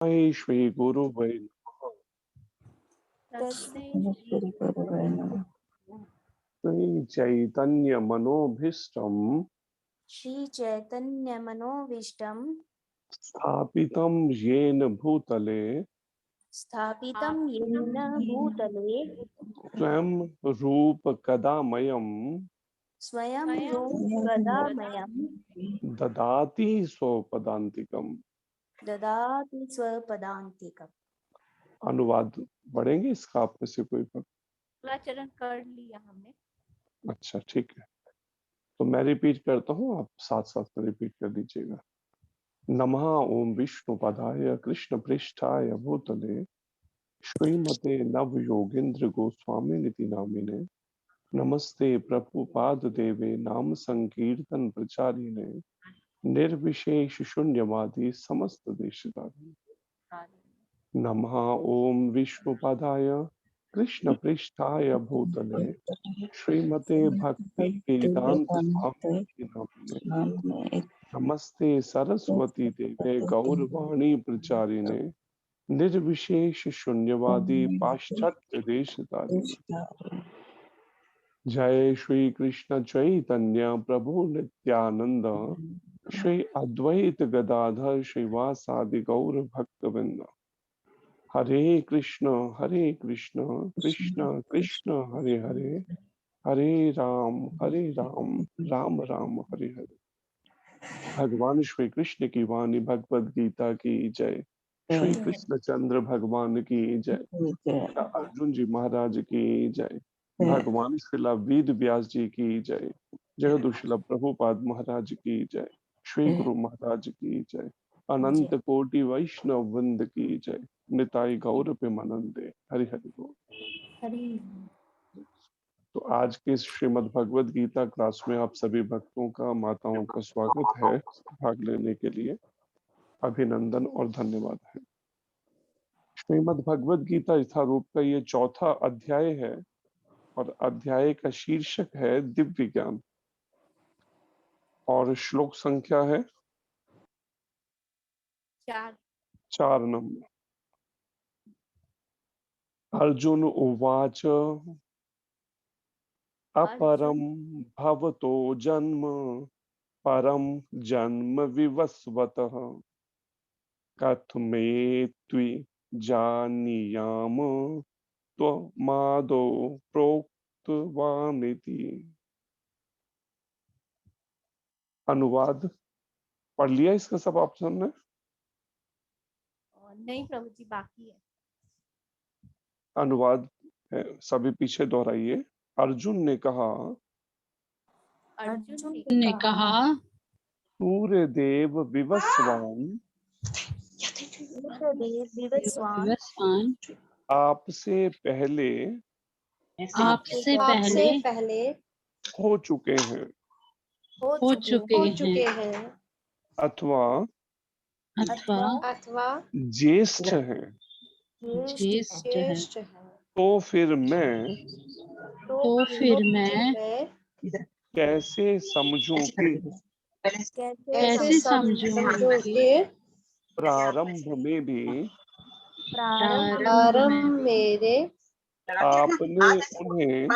जय श्री गुरु वै तस्मै श्री गुरुवे नमः। श्री चैतन्य मनोभीष्टम श्री चैतन्य मनोभीष्टं स्थापितं येन भूतले स्थापितं येन भूतले स्वयं रूप कदामयम् स्वयं रूपकदामयं ददाति स्वपदान्तिकम्। ददाति स्वपदान्तिकम्। अनुवाद पढ़ेंगे इसका आप में से कोई पर? चरण कर लिया हमने। अच्छा ठीक है, तो मैं रिपीट करता हूँ, आप साथ साथ में रिपीट कर दीजिएगा। नमः ओम विष्णुपदाय कृष्ण पृष्ठाय भूतले श्रीमते नव योगेंद्र गोस्वामी निति नामिने नमस्ते प्रभुपाद देवे नाम संकीर्तन प्रचारिणे निर्विशेष शून्यवादी समस्त देशधारी। नमः ओम विष्णुपदाय कृष्ण पृष्ठाय भूतले श्रीमते भक्ति वेदांत स्वामी नामिने नमस्ते सरस्वती देवे गौरवाणी प्रचारिणे निर्विशेष शून्यवादी पाश्चात्य देशधारिणे। जय श्री कृष्ण चैतन्य प्रभु नित्यानंद श्री अद्वैत गदाधर श्रीवासादि गौर भक्तवृंद। हरे कृष्ण कृष्ण कृष्ण हरे हरे, हरे राम राम राम हरे हरे। भगवान श्री कृष्ण की वाणी भगवद गीता की जय। श्री कृष्ण चंद्र भगवान की जय। अर्जुन जी महाराज की जय। भगवान श्रीला वेद व्यास जी की जय। जगदुशीला प्रभुपाद महाराज की जय। श्री गुरु महाराज की जय। अनंत कोटि वैष्णव वृंद की जय। निताई गौर प्रेमानंदे। हरि हरि बोल। तो आज के श्रीमद् भगवद गीता क्लास में आप सभी भक्तों का, माताओं का स्वागत है। भाग लेने के लिए अभिनंदन और धन्यवाद है। श्रीमद् भगवद गीता यथारूप का ये चौथा अध्याय है और अध्याय का शीर्षक है दिव्य ज्ञान और श्लोक संख्या है 4 नंबर। अर्जुन उवाच अपरम भवतो जन्म परम जन्म विवस्वतः कथमेत्वि जानीयाम त्वमादौ प्रोक्तवानिति। अनुवाद पढ़ लिया इसका सब ऑप्शन ने? नहीं प्रभु जी, बाकी है। अनुवाद है, सभी पीछे दोहराइए। अर्जुन ने कहा, अर्जुन ने कहा, सूर्य देव विवस्वान सूर्यदेव विवस्वान विवस्वान आपसे पहले आपसे पहले हो चुके हैं हो चुके हैं अथवा अथवा ज्येष्ठ हैं, ज्येष्ठ हैं, तो फिर मैं कैसे समझूं कि कैसे समझूं कि प्रारंभ में भी प्रारंभ में आपने उन्हें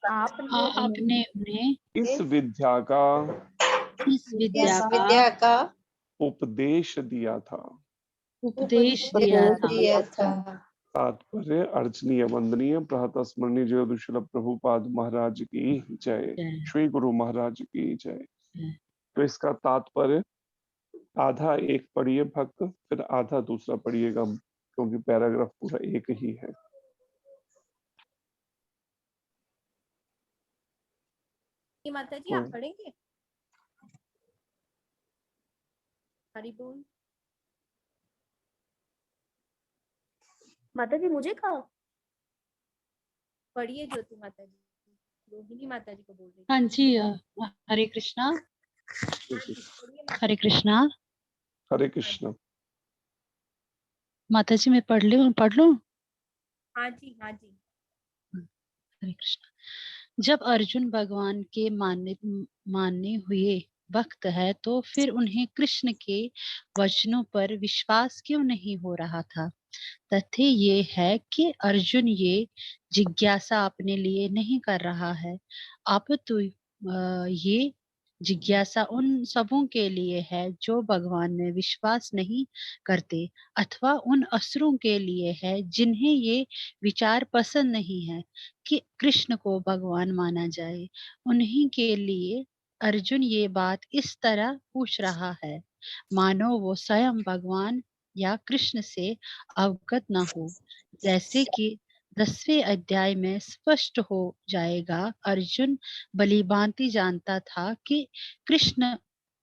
आपने उन्हें इस विद्या का उपदेश दिया था। उपदेश दिया था। तात्पर्य अर्चनीय वंदनीय प्रातः स्मरणीय जगदुशील प्रभुपाद महाराज की जय। श्री गुरु महाराज की जय। तो इसका तात्पर्य आधा एक पढ़िए भक्त, फिर आधा दूसरा पढ़िएगा, क्योंकि पैराग्राफ पूरा एक ही है। माता जी आप पढ़ेंगे? हरि बोल। माता जी मुझे कहा पढ़िए ज्योति माता जी, रोहिणी माता जी को बोल रही। हाँ जी, हरे कृष्णा। हरे कृष्णा। हरे कृष्ण। माता जी मैं पढ़ लूं? हाँ जी हाँ जी। हरे कृष्णा। जब अर्जुन भगवान के मानने हुए भक्त है तो फिर उन्हें कृष्ण के वचनों पर विश्वास क्यों नहीं हो रहा था? तथ्य ये है कि अर्जुन ये जिज्ञासा अपने लिए नहीं कर रहा है, अपितु ये जिज्ञासा उन सबों के लिए है जो भगवान में विश्वास नहीं करते, अथवा उन असुरों के लिए है जिन्हें ये विचार पसंद नहीं है कि कृष्ण को भगवान माना जाए। उन्हीं के लिए अर्जुन ये बात इस तरह पूछ रहा है, मानो वो स्वयं भगवान या कृष्ण से अवगत न हो। जैसे कि 10वें अध्याय में स्पष्ट हो जाएगा, अर्जुन भली भांति जानता था कि कृष्ण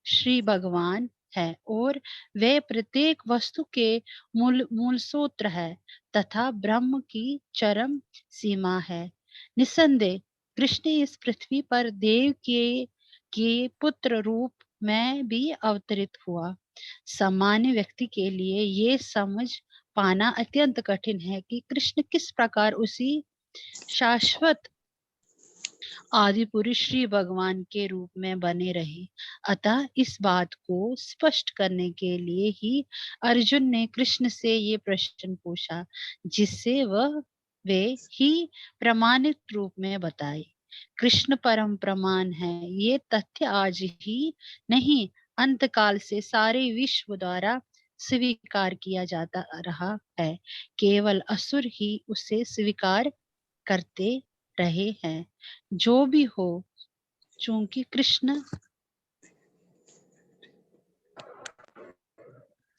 श्री भगवान है और वे प्रत्येक वस्तु के मूल सूत्र है तथा ब्रह्म की चरम सीमा है। निसंदेह कृष्ण इस पृथ्वी पर देव के पुत्र रूप में भी अवतरित हुआ। सामान्य व्यक्ति के लिए ये समझ पाना अत्यंत कठिन है कि कृष्ण किस प्रकार उसी शाश्वत आदि पुरुष श्री भगवान के रूप में बने रहे। अतः इस बात को स्पष्ट करने के लिए ही अर्जुन ने कृष्ण से ये प्रश्न पूछा, जिससे वे ही प्रमाणित रूप में बताए। कृष्ण परम प्रमाण है। ये तथ्य आज ही नहीं, अंतकाल से सारे विश्व द्वारा स्वीकार किया जाता रहा है। केवल असुर ही उसे स्वीकार करते रहे हैं। जो भी हो, चूंकि कृष्ण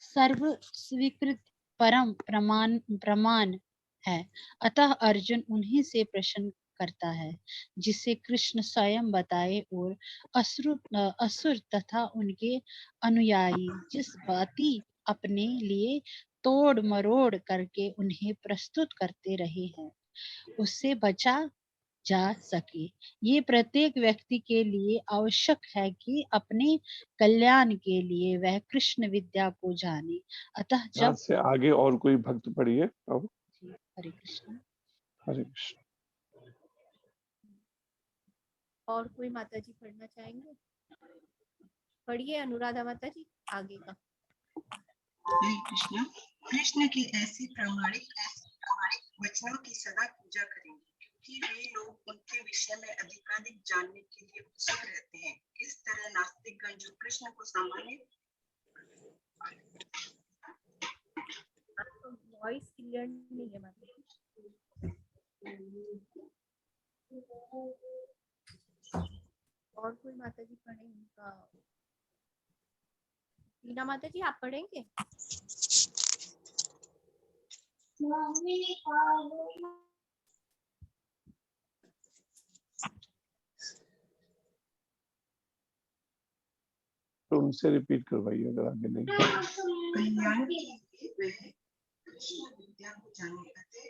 सर्व स्वीकृत परम प्रमाण है, अतः अर्जुन उन्हीं से प्रश्न करता है जिसे कृष्ण स्वयं बताए, और असुर तथा उनके अनुयायी जिस बाती अपने लिए तोड़ मरोड़ करके उन्हें प्रस्तुत करते रहे हैं, उससे बचा जा सके। ये प्रत्येक व्यक्ति के लिए आवश्यक है कि अपने कल्याण के लिए वह कृष्ण विद्या को जाने। अतः यहाँ जब से आगे और कोई भक्त पढ़िए अब। हरे कृष्ण। हरे कृष्ण। और कोई माता जी पढ़ना चाहेंगे? पढ़िए अनुराधा माता जी आगे का। हरे कृष्ण। कृष्ण की ऐसी प्रामाणिक वचनों की सदा पूजा करेंगे, क्योंकि वे लोग उनके विषय में अधिकाधिक जानने के लिए उत्सुक रहते हैं। इस तरह नास्तिकगण जो कृष्ण को सामान्य वॉइस क्लियर नहीं है माता जी। और कोई माता जी पढ़े उनका। टीना माता जी आप पढ़ेंगे? तो उनसे रिपीट करवाइए अगर आगे नहीं। कल्याण के लिए वह कृष्ण विद्या को जाने। अतः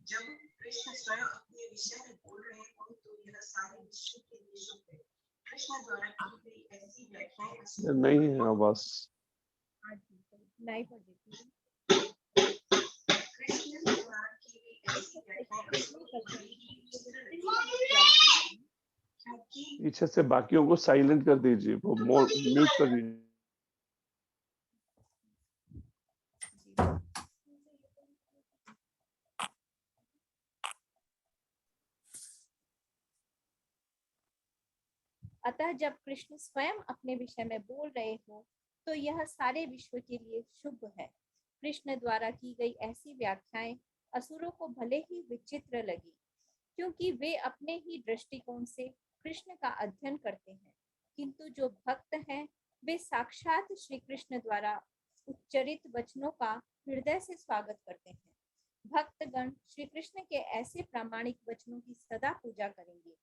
जब कृष्ण स्वयं अपने विषय में बोल रहे हो तो यह सारे विश्व के लिए शुभ है। कृष्ण द्वारा की गई ऐसी व्याख्याएं नहीं है आवाज। हाँ जी नहीं पढ़ देती हूँ। कृष्ण द्वारा की गई ऐसी व्याख्याएं क्योंकि पीछे से बाकियों को साइलेंट कर दीजिए, वो म्यूट कर दीजिए। अतः जब कृष्ण स्वयं अपने विषय में बोल रहे हो तो यह सारे विश्व के लिए शुभ है। कृष्ण द्वारा की गई ऐसी व्याख्याएं असुरों को भले ही विचित्र लगी, क्योंकि वे अपने ही दृष्टिकोण से कृष्ण का अध्ययन करते हैं, किंतु जो भक्त हैं वे साक्षात श्री कृष्ण द्वारा उच्चरित वचनों का हृदय से स्वागत करते हैं। भक्तगण श्री कृष्ण के ऐसे प्रामाणिक वचनों की सदा पूजा करेंगे,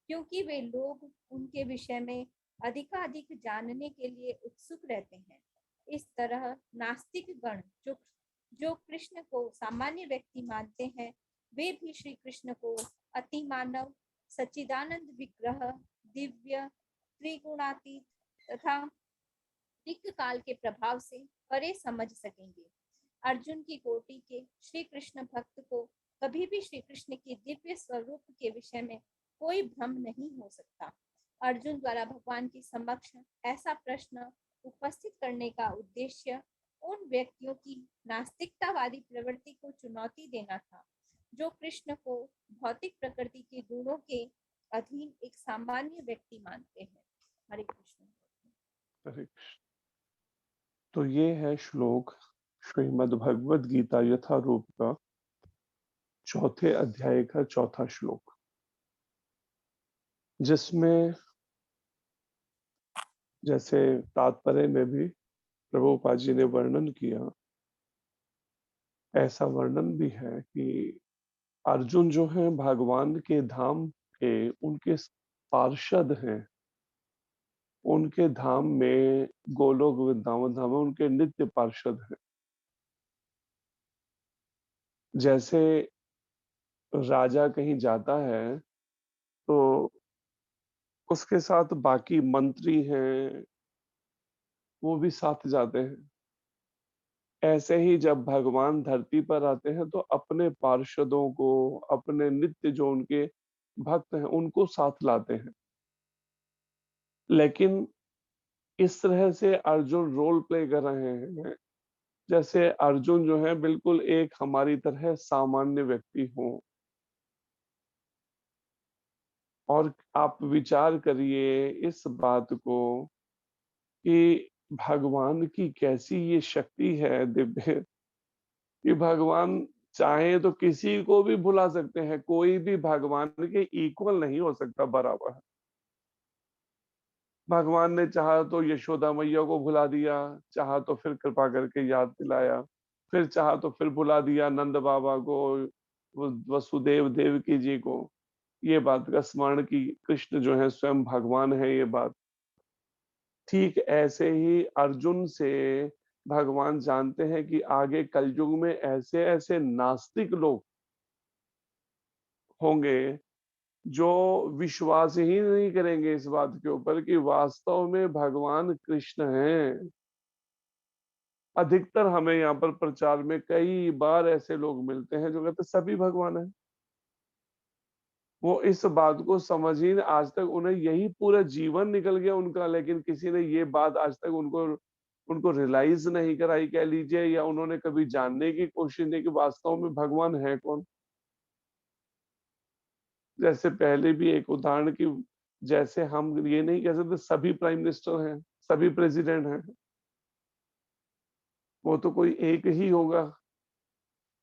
क्योंकि वे लोग उनके विषय में अधिकाधिक जानने के लिए उत्सुक रहते हैं। इस तरह नास्तिक गण जो कृष्ण को सामान्य व्यक्ति मानते हैं, वे भी श्री कृष्ण को अति मानव, सच्चिदानंद विग्रह, दिव्य, त्रिगुणातीत तथा तिक काल के प्रभाव से परे समझ सकेंगे। अर्जुन की कोटि के श्री कृष्ण भक्त को कभी भी श्री कृष्ण के दिव्य स्वरूप के विषय में कोई भ्रम नहीं हो सकता। अर्जुन द्वारा भगवान के समक्ष ऐसा प्रश्न उपस्थित करने का उद्देश्य उन व्यक्तियों की नास्तिकतावादी प्रवृत्ति को चुनौती देना था जो कृष्ण को भौतिक प्रकृति के गुणों के अधीन एक सामान्य व्यक्ति मानते हैं। हरे कृष्ण। हरे कृष्ण। तो ये है श्लोक श्रीमद् भगवद गीता यथारूप का चौथे अध्याय का चौथा श्लोक, जिसमें जैसे तात्पर्य में भी प्रभुपाद जी ने वर्णन किया, ऐसा वर्णन भी है कि अर्जुन जो है भगवान के धाम के उनके पार्षद हैं, उनके धाम में गोलोक वृंदावन धाम में उनके नित्य पार्षद हैं। जैसे राजा कहीं जाता है तो उसके साथ बाकी मंत्री हैं, वो भी साथ जाते हैं। ऐसे ही जब भगवान धरती पर आते हैं तो अपने पार्षदों को, अपने नित्य जो उनके भक्त हैं, उनको साथ लाते हैं। लेकिन इस तरह से अर्जुन रोल प्ले कर रहे हैं जैसे अर्जुन जो है बिल्कुल एक हमारी तरह सामान्य व्यक्ति हों। और आप विचार करिए इस बात को कि भगवान की कैसी ये शक्ति है दिव्य, कि भगवान चाहे तो किसी को भी भुला सकते हैं, कोई भी भगवान के इक्वल नहीं हो सकता बराबर। भगवान ने चाहा तो यशोदा मैया को भुला दिया, चाहा तो फिर कृपा करके याद दिलाया, फिर चाहा तो फिर भुला दिया नंद बाबा को, वसुदेव देवकी जी को। ये बात का स्मरण की कृष्ण जो है स्वयं भगवान है, ये बात। ठीक ऐसे ही अर्जुन से भगवान जानते हैं कि आगे कलयुग में ऐसे ऐसे नास्तिक लोग होंगे जो विश्वास ही नहीं करेंगे इस बात के ऊपर कि वास्तव में भगवान कृष्ण हैं। अधिकतर हमें यहाँ पर प्रचार में कई बार ऐसे लोग मिलते हैं जो कहते सभी भगवान हैं। वो इस बात को समझ ही आज तक, उन्हें यही पूरा जीवन निकल गया उनका, लेकिन किसी ने ये बात आज तक उनको उनको रियलाइज नहीं कराई कह लीजिए, या उन्होंने कभी जानने की कोशिश नहीं कि वास्तव में भगवान है कौन। जैसे पहले भी एक उदाहरण की, जैसे हम ये नहीं कह सकते सभी प्राइम मिनिस्टर हैं, सभी प्रेसिडेंट हैं, वो तो कोई एक ही होगा।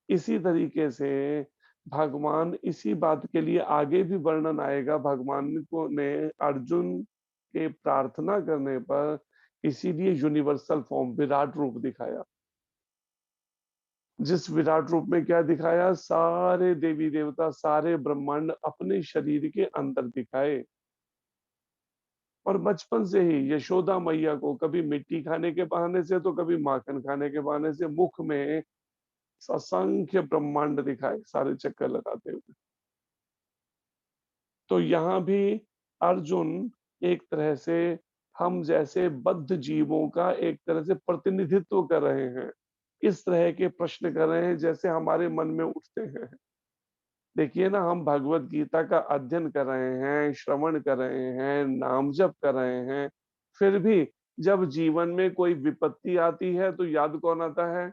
इसी तरीके से भगवान, इसी बात के लिए आगे भी वर्णन आएगा, भगवान को ने अर्जुन के प्रार्थना करने पर इसीलिए यूनिवर्सल फॉर्म विराट रूप दिखाया। जिस विराट रूप में क्या दिखाया, सारे देवी देवता, सारे ब्रह्मांड अपने शरीर के अंदर दिखाए। और बचपन से ही यशोदा मैया को कभी मिट्टी खाने के बहाने से तो कभी माखन खाने के बहाने से मुख में असंख्य ब्रह्मांड दिखाए, सारे चक्कर लगाते हुए। तो यहाँ भी अर्जुन एक तरह से हम जैसे बद्ध जीवों का एक तरह से प्रतिनिधित्व कर रहे हैं। इस तरह के प्रश्न कर रहे हैं जैसे हमारे मन में उठते हैं। देखिए ना, हम भगवत गीता का अध्ययन कर रहे हैं, श्रवण कर रहे हैं, नाम जप कर रहे हैं, फिर भी जब जीवन में कोई विपत्ति आती है तो याद कौन आता है?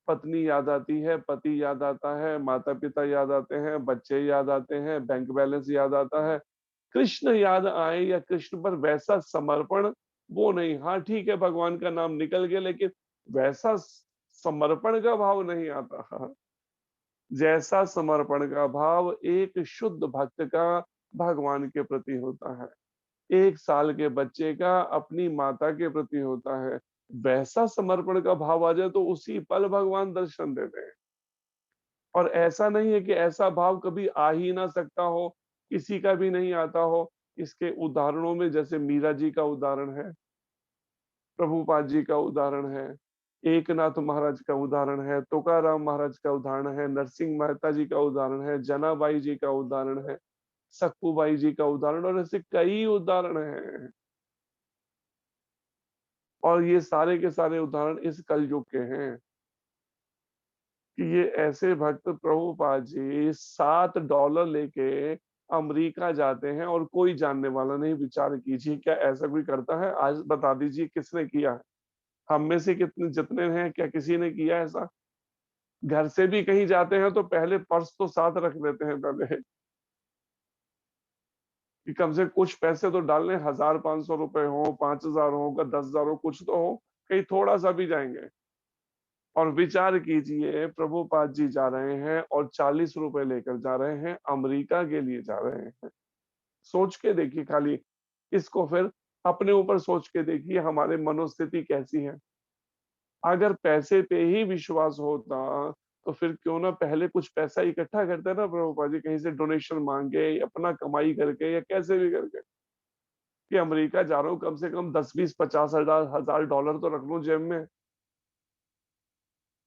पत्नी याद आती है, पति याद आता है, माता पिता याद आते हैं, बच्चे याद आते हैं, बैंक बैलेंस याद आता है। कृष्ण याद आए या कृष्ण पर वैसा समर्पण वो नहीं। हाँ ठीक है, भगवान का नाम निकल गया, लेकिन वैसा समर्पण का भाव नहीं आता। जैसा समर्पण का भाव एक शुद्ध भक्त का भगवान के प्रति होता है, 1 साल के बच्चे का अपनी माता के प्रति होता है, वैसा समर्पण का भाव आ जाए तो उसी पल भगवान दर्शन देते हैं। और ऐसा नहीं है कि ऐसा भाव कभी आ ही ना सकता हो, किसी का भी नहीं आता हो। इसके उदाहरणों में जैसे मीरा जी का उदाहरण है, प्रभुपाद जी का उदाहरण है, एकनाथ महाराज का उदाहरण है, तुकाराम महाराज का उदाहरण है, नरसिंह मेहता जी का उदाहरण है, जनाबाई जी का उदाहरण है, सक्कूबाई जी का उदाहरण, और ऐसे कई उदाहरण हैं। और ये सारे के सारे उदाहरण इस कलयुग के हैं कि ये ऐसे भक्त, प्रभुपाद जी $7 लेके अमेरिका जाते हैं और कोई जानने वाला नहीं। विचार कीजिए, क्या ऐसा कोई करता है? आज बता दीजिए किसने किया है? हम में से कितने जितने हैं, क्या किसी ने किया है ऐसा? घर से भी कहीं जाते हैं तो पहले पर्स तो साथ रख लेते हैं पहले, कि कम से कुछ पैसे तो डालने, 1,000-500 रुपए हो, 5,000 हो, का 10,000 हो, कुछ तो हो, कहीं थोड़ा सा भी जाएंगे। और विचार कीजिए, प्रभुपाद जी जा रहे हैं और 40 रुपए लेकर जा रहे हैं, अमेरिका के लिए जा रहे हैं। सोच के देखिए खाली इसको, फिर अपने ऊपर सोच के देखिए हमारे मनोस्थिति कैसी है। अगर पैसे पे ही विश्वास होता तो फिर क्यों ना पहले कुछ पैसा इकट्ठा करते ना प्रभुपाद जी, कहीं से डोनेशन मांग के, अपना कमाई करके या कैसे भी करके, कि अमेरिका जा रहा हूँ, कम से कम 10-20-50 हजार डॉलर तो रख लूं जेब में।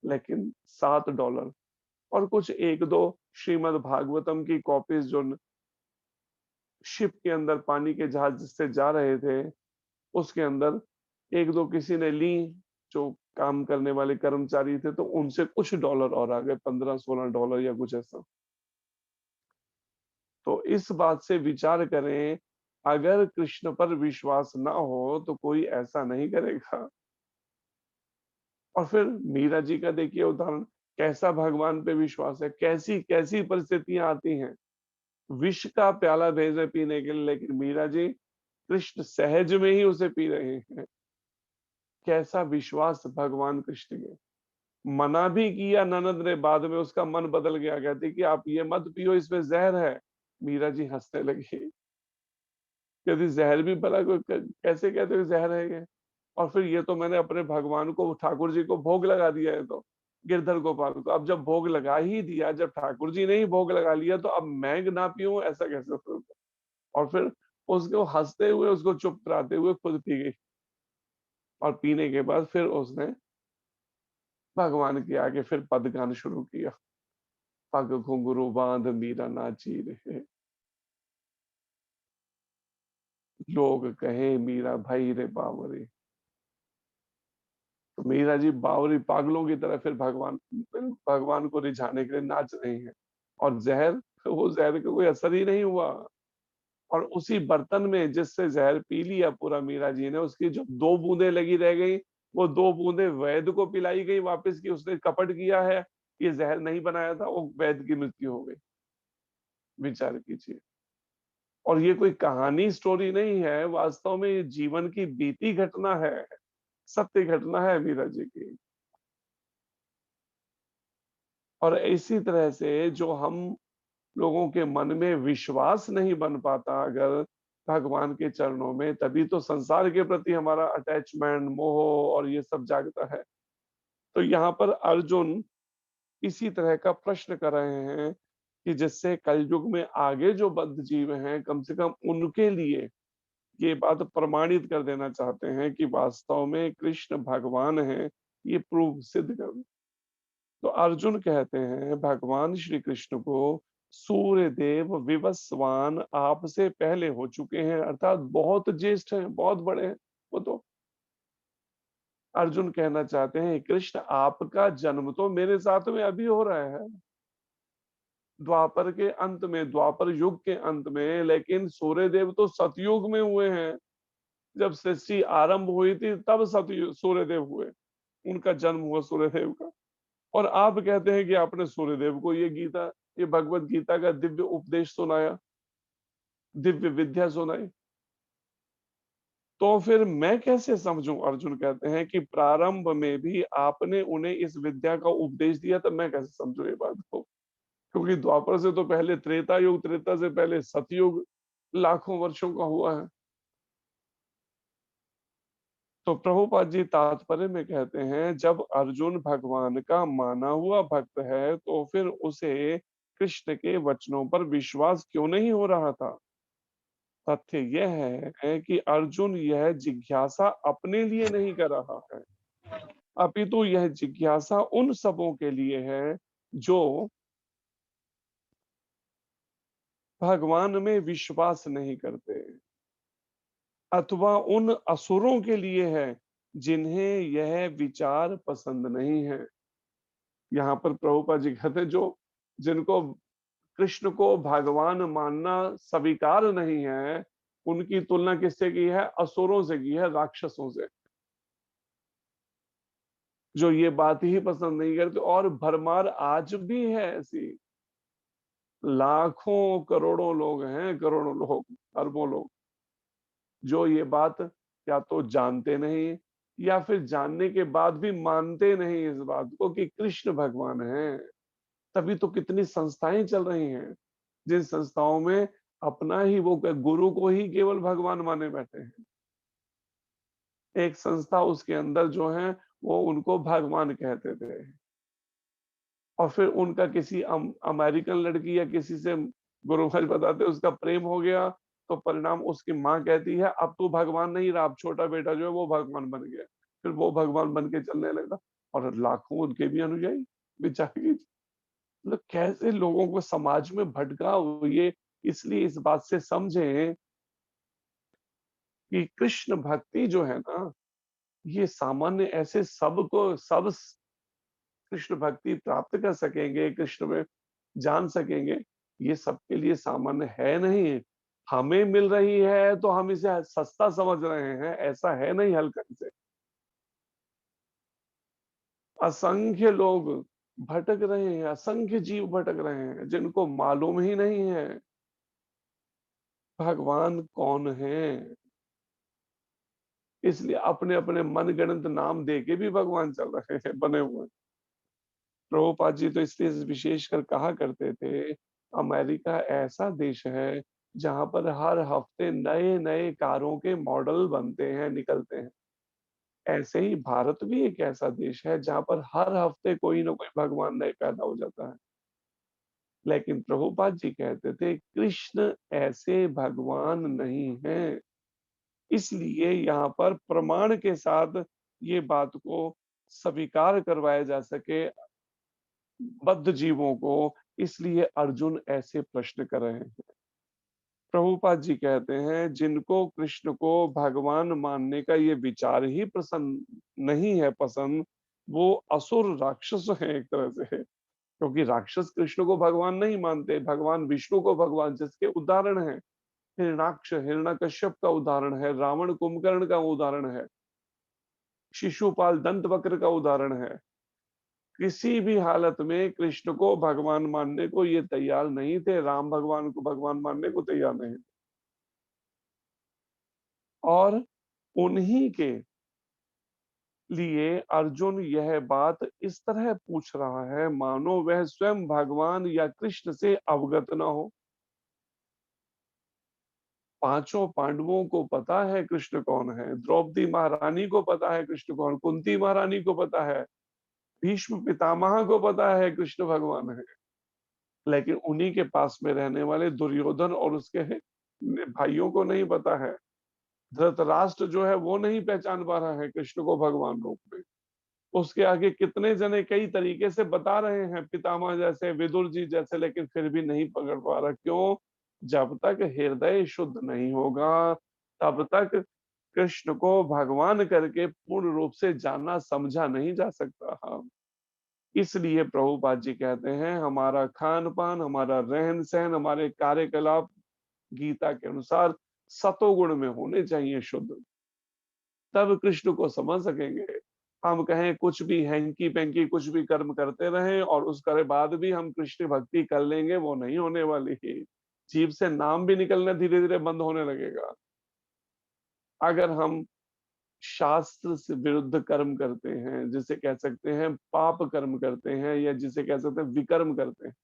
लेकिन $7 और कुछ एक दो श्रीमद् भागवतम की कॉपीज जो शिप के अंदर, पानी के जहाज से जा रहे थे उसके अंदर एक दो किसी ने ली, जो काम करने वाले कर्मचारी थे, तो उनसे कुछ डॉलर और आ गए, $15-16 या कुछ ऐसा। तो इस बात से विचार करें, अगर कृष्ण पर विश्वास ना हो तो कोई ऐसा नहीं करेगा। और फिर मीरा जी का देखिए उदाहरण, कैसा भगवान पे विश्वास है, कैसी कैसी परिस्थितियां आती हैं, विष का प्याला भेजे पीने के लिए, लेकिन मीरा जी कृष्ण सहज में ही उसे पी रहे हैं। कैसा विश्वास भगवान कृष्ण के। मना भी किया ननद ने, बाद में उसका मन बदल गया, कहती कि आप ये मत पियो, इसमें जहर है। मीरा जी हंसने लगी, कहती जहर भी भला कैसे कहते हो जहर है ये? और फिर ये तो मैंने अपने भगवान को, ठाकुर जी को भोग लगा दिया है, तो गिरधर गोपाल को, अब जब भोग लगा ही दिया, जब ठाकुर जी ने ही भोग लगा लिया, तो अब मैं ना पीऊं, ऐसा कैसे होगा? और फिर उसको हंसते हुए, उसको चुप कराते हुए खुद पी गई। और पीने के बाद फिर उसने भगवान के आगे फिर पद गान शुरू किया, पग घुंघरू बांध मीरा नाची रे, लोग कहे मीरा भाई रे बावरे। तो मीरा जी बावरी पागलों की तरह फिर भगवान को रिझाने के लिए नाच रही हैं। और जहर, वो जहर का कोई असर ही नहीं हुआ। और उसी बर्तन में जिससे जहर पी लिया पूरा मीरा जी ने, उसकी जो 2 बूंदें लगी रह गई, वो 2 बूंदें वैद्य को पिलाई गई वापस, की उसने कपट किया है, ये जहर नहीं बनाया था, वो वैद्य की मृत्यु हो गई। विचार कीजिए। और ये कोई कहानी स्टोरी नहीं है, वास्तव में ये जीवन की बीती घटना है, सत्य घटना है मीरा जी की। और इसी तरह से जो हम लोगों के मन में विश्वास नहीं बन पाता अगर भगवान के चरणों में, तभी तो संसार के प्रति हमारा अटैचमेंट, मोह और ये सब जागता है। तो यहाँ पर अर्जुन इसी तरह का प्रश्न कर रहे हैं कि जिससे कलयुग में आगे जो बद्ध जीव हैं, कम से कम उनके लिए ये बात प्रमाणित कर देना चाहते हैं कि वास्तव में कृष्ण भगवान है, ये प्रूव सिद्ध कर। तो अर्जुन कहते हैं भगवान श्री कृष्ण को, सूर्य देव विवस्वान आपसे पहले हो चुके हैं, अर्थात बहुत ज्येष्ठ हैं, बहुत बड़े हैं वो तो। अर्जुन कहना चाहते हैं कृष्ण, आपका जन्म तो मेरे साथ में अभी हो रहा है, द्वापर के अंत में, द्वापर युग के अंत में, लेकिन सूर्य देव तो सतयुग में हुए हैं। जब सृष्टि आरंभ हुई थी तब सतयुग सूर्य देव हुए, उनका जन्म हुआ सूर्य देव का। और आप कहते हैं कि आपने सूर्यदेव को ये गीता, ये भगवत गीता का दिव्य उपदेश सुनाया, दिव्य विद्या सुनाई। तो फिर मैं कैसे समझूं? अर्जुन कहते हैं कि प्रारंभ में भी आपने उन्हें इस विद्या का उपदेश दिया, तब मैं कैसे समझूं ये बात को? क्योंकि द्वापर से तो पहले त्रेता युग, त्रेता से पहले सतयुग लाखों वर्षों का हुआ है। तो प्रभुपाद जी तात्पर्य में कहते हैं, जब अर्जुन भगवान का माना हुआ भक्त है, तो फिर उसे कृष्ण के वचनों पर विश्वास क्यों नहीं हो रहा था? तथ्य यह है कि अर्जुन यह जिज्ञासा अपने लिए नहीं कर रहा है, अपितु यह जिज्ञासा उन सबों के लिए है जो भगवान में विश्वास नहीं करते, अथवा उन असुरों के लिए है जिन्हें यह विचार पसंद नहीं है। यहाँ पर प्रभुपाद जी कहते हैं, जो जिनको कृष्ण को भगवान मानना स्वीकार नहीं है, उनकी तुलना किससे की है? असुरों से की है, राक्षसों से, जो ये बात ही पसंद नहीं करते। और भरमार आज भी है ऐसी, लाखों करोड़ों लोग हैं, करोड़ों लोग, अरबों लोग, जो ये बात या तो जानते नहीं या फिर जानने के बाद भी मानते नहीं इस बात को कि कृष्ण भगवान हैं। तभी तो कितनी संस्थाएं चल रही हैं, जिन संस्थाओं में अपना ही वो गुरु को ही केवल भगवान माने बैठे हैं। एक संस्था उसके अंदर जो है वो उनको भगवान कहते थे, और फिर उनका किसी अमेरिकन लड़की या किसी से गुरु महाराज बताते उसका प्रेम हो गया, तो परिणाम उसकी माँ कहती है अब तू भगवान नहीं रहा, अब छोटा बेटा जो है वो भगवान बन गया। फिर वो भगवान बन के चलने लगा, और लाखों उनके भी अनुयायी। बेचारी, मतलब कैसे लोगों को समाज में भटका ये। इसलिए इस बात से समझें कि कृष्ण भक्ति जो है ना, ये सामान्य ऐसे सबको सब कृष्ण भक्ति प्राप्त कर सकेंगे, कृष्ण में जान सकेंगे, ये सबके लिए सामान्य है नहीं। हमें मिल रही है तो हम इसे सस्ता समझ रहे हैं, ऐसा है नहीं हल्का से। असंख्य लोग भटक रहे हैं, असंख्य जीव भटक रहे हैं, जिनको मालूम ही नहीं है भगवान कौन है। इसलिए अपने अपने मनगढ़ंत नाम देके भी भगवान चल रहे हैं, बने हुए। प्रभुपाद जी तो इसलिए विशेषकर कहा करते थे, अमेरिका ऐसा देश है जहां पर हर हफ्ते नए नए कारों के मॉडल बनते हैं, निकलते हैं। ऐसे ही भारत भी एक ऐसा देश है जहां पर हर हफ्ते कोई ना कोई भगवान नए पैदा हो जाता है। लेकिन प्रभुपाद जी कहते थे कृष्ण ऐसे भगवान नहीं है। इसलिए यहाँ पर प्रमाण के साथ ये बात को स्वीकार करवाया जा सके बद्ध जीवों को, इसलिए अर्जुन ऐसे प्रश्न कर रहे हैं। प्रभुपाद जी कहते हैं जिनको कृष्ण को भगवान मानने का ये विचार ही पसंद नहीं है, पसंद, वो असुर राक्षस हैं एक तरह से। क्योंकि राक्षस कृष्ण को भगवान नहीं मानते, भगवान विष्णु को भगवान, जिसके उदाहरण है हिरणाक्ष, हिरण्यकश्यप का उदाहरण है, रावण कुंभकर्ण का उदाहरण है, शिशुपाल दंत वक्र का उदाहरण है। किसी भी हालत में कृष्ण को भगवान मानने को ये तैयार नहीं थे, राम भगवान को भगवान मानने को तैयार नहीं थे। और उन्हीं के लिए अर्जुन यह बात इस तरह पूछ रहा है मानो वह स्वयं भगवान या कृष्ण से अवगत न हो। पांचों पांडवों को पता है कृष्ण कौन है, द्रौपदी महारानी को पता है कृष्ण कौन, कुंती महारानी को पता है, भीष्म पितामह को पता है कृष्ण भगवान है। लेकिन उन्हीं के पास में रहने वाले दुर्योधन और उसके भाइयों को नहीं पता है। धृतराष्ट्र जो है वो नहीं पहचान पा रहा है कृष्ण को भगवान रूप में। उसके आगे कितने जने कई तरीके से बता रहे हैं, पितामह जैसे, विदुर जी जैसे, लेकिन फिर भी नहीं पकड़ पा रहा। क्यों? जब तक हृदय शुद्ध नहीं होगा, तब तक कृष्ण को भगवान करके पूर्ण रूप से जाना समझा नहीं जा सकता। हाँ, इसलिए प्रभुपाद जी कहते हैं हमारा खान पान, हमारा रहन सहन, हमारे कार्यकलाप गीता के अनुसार सतोगुण में होने चाहिए, शुद्ध। तब कृष्ण को समझ सकेंगे। हम कहें कुछ भी हैंकी पैंकी कुछ भी कर्म करते रहें और उसके बाद भी हम कृष्ण भक्ति कर लेंगे, वो नहीं होने वाली। जीभ से नाम भी निकलना धीरे धीरे बंद होने लगेगा। अगर हम शास्त्र से विरुद्ध कर्म करते हैं, जिसे कह सकते हैं पाप कर्म करते हैं, या जिसे कह सकते हैं विकर्म करते हैं,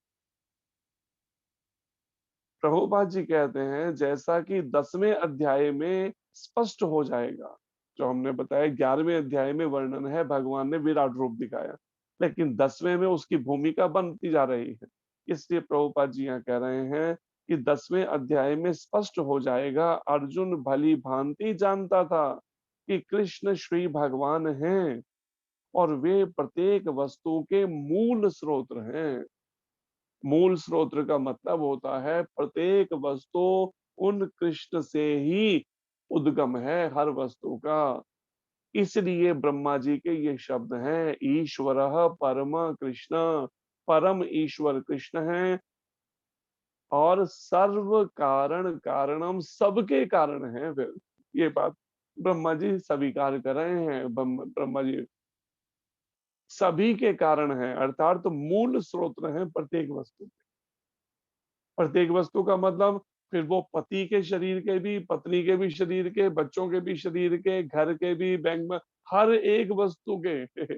प्रभुपाद जी कहते हैं जैसा कि 10वें अध्याय में स्पष्ट हो जाएगा। जो हमने बताया 11वें अध्याय में वर्णन है, भगवान ने विराट रूप दिखाया, लेकिन 10वें में उसकी भूमिका बनती जा रही है। इसलिए प्रभुपाद जी यहाँ कह रहे हैं कि 10वें अध्याय में स्पष्ट हो जाएगा। अर्जुन भली भांति जानता था कि कृष्ण श्री भगवान हैं और वे प्रत्येक वस्तु के मूल स्रोत हैं। मूल स्रोत का मतलब होता है प्रत्येक वस्तु उन कृष्ण से ही उद्गम है, हर वस्तु का। इसलिए ब्रह्मा जी के ये शब्द हैं ईश्वर परम कृष्ण, परम ईश्वर कृष्ण हैं और सर्व कारण कारणम, सबके कारण है। फिर ये बात ब्रह्मा जी स्वीकार कर रहे हैं। ब्रह्मा जी सभी के कारण है, अर्थात तो मूल स्रोत है प्रत्येक वस्तु। प्रत्येक वस्तु का मतलब फिर वो पति के शरीर के भी, पत्नी के भी शरीर के, बच्चों के भी शरीर के, घर के भी, बैंक में, हर एक वस्तु के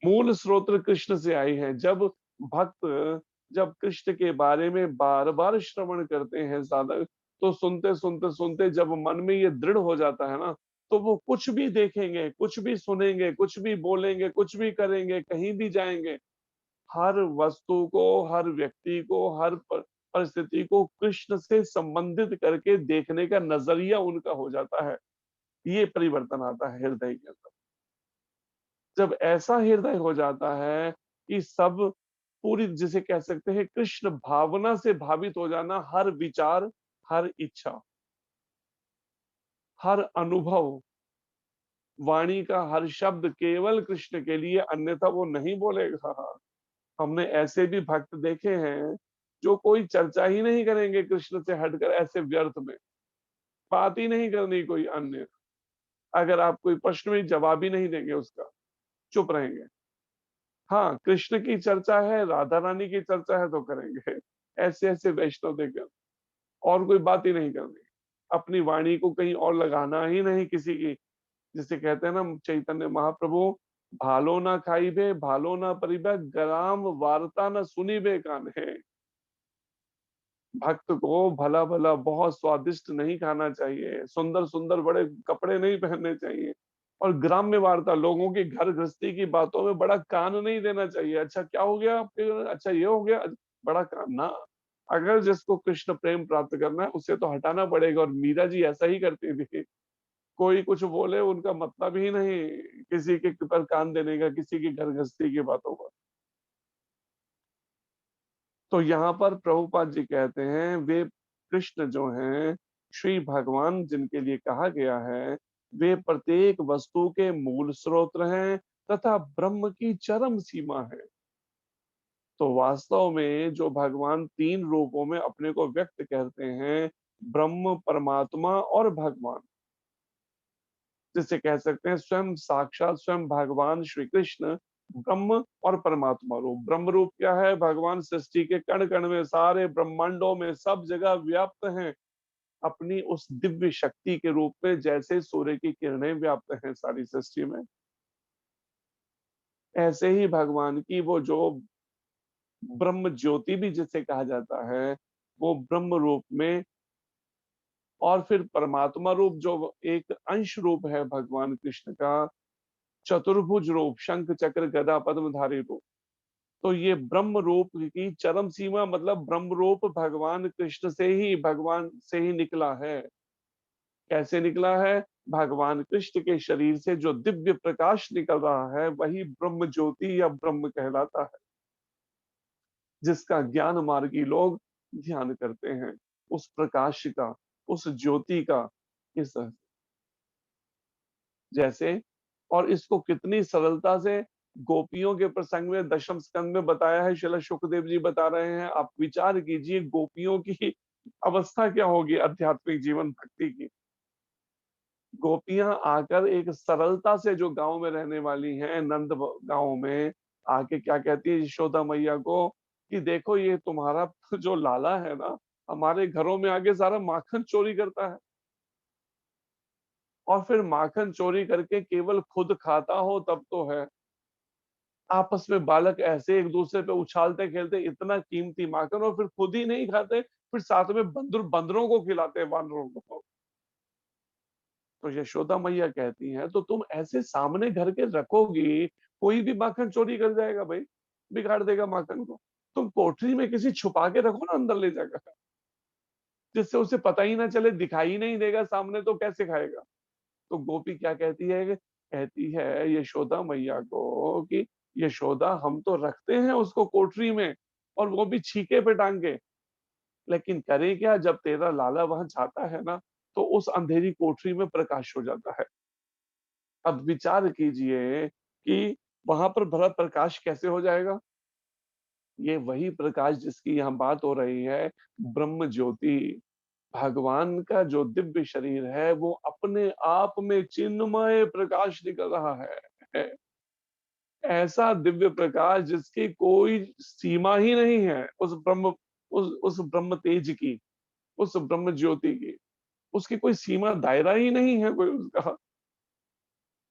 मूल स्रोत कृष्ण से आई है। भक्त जब कृष्ण के बारे में बार बार श्रवण करते हैं साधक, तो सुनते सुनते सुनते जब मन में ये दृढ़ हो जाता है ना, तो वो कुछ भी देखेंगे, कुछ भी सुनेंगे, कुछ भी बोलेंगे, कुछ भी करेंगे, कहीं भी जाएंगे, हर वस्तु को, हर व्यक्ति को, हर परिस्थिति को कृष्ण से संबंधित करके देखने का नजरिया उनका हो जाता है। ये परिवर्तन आता है हृदय के अंदर। जब ऐसा हृदय हो जाता है कि सब पूरी, जिसे कह सकते हैं कृष्ण भावना से भावित हो जाना, हर विचार, हर इच्छा, हर अनुभव, वाणी का हर शब्द केवल कृष्ण के लिए, अन्यथा वो नहीं बोलेगा। हमने ऐसे भी भक्त देखे हैं जो कोई चर्चा ही नहीं करेंगे कृष्ण से हटकर, ऐसे व्यर्थ में बात ही नहीं करनी कोई अन्य। अगर आप कोई प्रश्न में जवाब ही नहीं देंगे उसका, चुप रहेंगे। हाँ, कृष्ण की चर्चा है, राधा रानी की चर्चा है तो करेंगे। ऐसे ऐसे वैष्णव देकर और कोई बात ही नहीं करनी। अपनी वाणी को कहीं और लगाना ही नहीं किसी की। जिसे कहते हैं ना चैतन्य महाप्रभु, भालो ना खाइबे, भालो ना परिबे, ग्राम वार्ता न सुनिबे कान्हे। भक्त को भला भला बहुत स्वादिष्ट नहीं खाना चाहिए, सुंदर सुंदर बड़े कपड़े नहीं पहनने चाहिए, और ग्राम्य वार्ता, लोगों की घर गृहस्थी की बातों में बड़ा कान नहीं देना चाहिए। अच्छा क्या हो गया आपके, अच्छा ये हो गया, बड़ा कान ना। अगर जिसको कृष्ण प्रेम प्राप्त करना है उसे तो हटाना पड़ेगा, और मीरा जी ऐसा ही करती थी। कोई कुछ बोले उनका मतलब ही नहीं किसी के पर कान देने का, किसी की घर गृहस्थी की बातों पर। तो यहाँ पर प्रभुपाद जी कहते हैं, वे कृष्ण जो हैं, श्री भगवान जिनके लिए कहा गया है, वे प्रत्येक वस्तु के मूल स्रोत हैं तथा ब्रह्म की चरम सीमा है। तो वास्तव में जो भगवान तीन रूपों में अपने को व्यक्त करते हैं, ब्रह्म, परमात्मा और भगवान, जिसे कह सकते हैं स्वयं साक्षात स्वयं भगवान श्री कृष्ण ब्रह्म और परमात्मा रूप। ब्रह्म रूप क्या है? भगवान सृष्टि के कण कण में, सारे ब्रह्मांडों में, सब जगह व्याप्त हैं अपनी उस दिव्य शक्ति के रूप में, जैसे सूर्य की किरणें व्याप्त हैं सारी सृष्टि में। ऐसे ही भगवान की वो जो ब्रह्म ज्योति भी जिसे कहा जाता है, वो ब्रह्म रूप में, और फिर परमात्मा रूप जो एक अंश रूप है भगवान कृष्ण का, चतुर्भुज रूप, शंख चक्र गदा पद्मधारी रूप। तो ये ब्रह्म रूप की चरम सीमा, मतलब ब्रह्म रूप भगवान से ही निकला है। कैसे निकला है? भगवान कृष्ण के शरीर से जो दिव्य प्रकाश निकल रहा है, वही ब्रह्म ज्योति या ब्रह्म कहलाता है, जिसका ज्ञान मार्गी लोग ध्यान करते हैं, उस प्रकाश का, उस ज्योति का। इस जैसे, और इसको कितनी सरलता से गोपियों के प्रसंग में दशम स्कंद में बताया है, श्रील शुकदेव जी बता रहे हैं। आप विचार कीजिए गोपियों की अवस्था क्या होगी आध्यात्मिक जीवन भक्ति की। गोपियां आकर एक सरलता से, जो गांव में रहने वाली हैं, नंद गांव में आके क्या कहती है यशोदा मैया को, कि देखो ये तुम्हारा जो लाला है ना, हमारे घरों में आके सारा माखन चोरी करता है, और फिर माखन चोरी करके केवल खुद खाता हो तब तो है। आपस में बालक ऐसे एक दूसरे पे उछालते खेलते इतना कीमती माखन, और फिर खुद ही नहीं खाते, फिर साथ में बंदरों को खिलाते हैं, वानरों को। तो यशोदा मैया कहती हैं, तो तुम ऐसे सामने घर के रखोगी, कोई भी माखन चोरी कर जाएगा भाई, बिगाड़ देगा माखन को। तुम कोठरी में किसी छुपा के रखो ना अंदर ले जाकर, जिससे उसे पता ही ना चले, दिखाई ही नहीं देगा सामने, तो कैसे खाएगा। तो गोपी क्या कहती है? कहती है यशोदा मैया को कि यशोदा, हम तो रखते हैं उसको कोठरी में, और वो भी छीके पे टांग के, लेकिन करे क्या, जब तेरा लाला वहां जाता है ना, तो उस अंधेरी कोठरी में प्रकाश हो जाता है। अब विचार कीजिए कि वहां पर भला प्रकाश कैसे हो जाएगा? ये वही प्रकाश जिसकी यहाँ बात हो रही है, ब्रह्म ज्योति। भगवान का जो दिव्य शरीर है वो अपने आप में चिन्मय प्रकाश निकल रहा है। ऐसा दिव्य प्रकाश जिसकी कोई सीमा ही नहीं है, उस ब्रह्म तेज की, उस ब्रह्म ज्योति की। उसकी कोई सीमा दायरा ही नहीं है कोई उसका।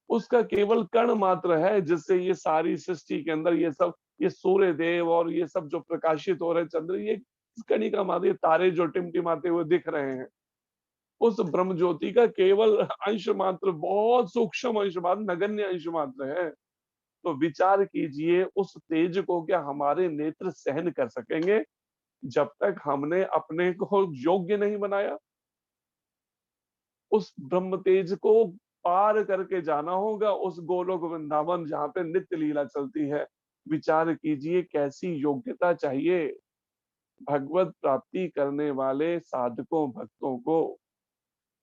उसका केवल कण मात्र है जिससे ये सारी सृष्टि के अंदर ये सब, ये सूर्य देव और ये सब जो प्रकाशित हो रहे चंद्र, ये कणिका मात्र, ये तारे जो टिमटिमाते हुए दिख रहे हैं, उस ब्रह्म ज्योति का केवल अंश मात्र, बहुत सूक्ष्म अंश मात्र, नगण्य अंश मात्र है। तो विचार कीजिए, उस तेज को क्या हमारे नेत्र सहन कर सकेंगे जब तक हमने अपने को योग्य नहीं बनाया? उस ब्रह्म तेज को पार करके जाना होगा उस गोलोक वृंदावन जहाँ पे नित्य लीला चलती है। विचार कीजिए कैसी योग्यता चाहिए भगवत प्राप्ति करने वाले साधकों भक्तों को।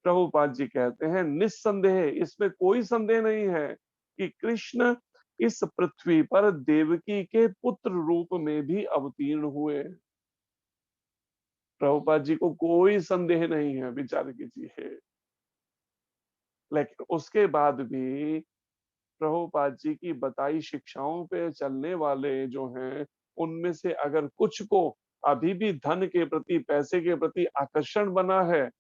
प्रभुपाद जी कहते हैं निस्संदेह, इसमें कोई संदेह नहीं है कि कृष्ण इस पृथ्वी पर देवकी के पुत्र रूप में भी अवतीर्ण हुए। प्रभुपाद जी को कोई संदेह नहीं है, विचार कीजिए। लेकिन उसके बाद भी प्रभुपाद जी की बताई शिक्षाओं पे चलने वाले जो हैं, उनमें से अगर कुछ को अभी भी धन के प्रति, पैसे के प्रति आकर्षण बना है,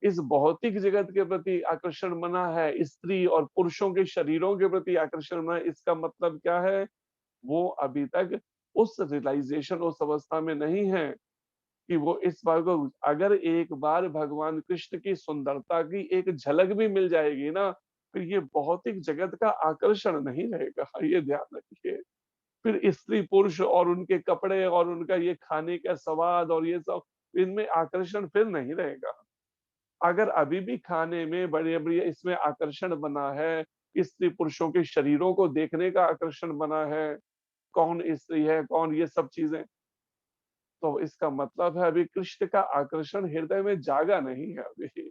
इस भौतिक जगत के प्रति आकर्षण बना है, स्त्री और पुरुषों के शरीरों के प्रति आकर्षण बना है, इसका मतलब क्या है? वो अभी तक उस रियलाइजेशन, उस अवस्था में नहीं है कि वो इस बात को, अगर एक बार भगवान कृष्ण की सुंदरता की एक झलक भी मिल जाएगी ना, फिर ये भौतिक जगत का आकर्षण नहीं रहेगा, ये ध्यान रखिए। फिर स्त्री पुरुष और उनके कपड़े और उनका ये खाने का स्वाद और ये सब, इनमें आकर्षण फिर नहीं रहेगा। अगर अभी भी खाने में बड़े-बड़े इसमें आकर्षण बना है, स्त्री पुरुषों के शरीरों को देखने का आकर्षण बना है, कौन स्त्री है, कौन ये सब चीजें, तो इसका मतलब है अभी कृष्ण का आकर्षण हृदय में जागा नहीं है अभी।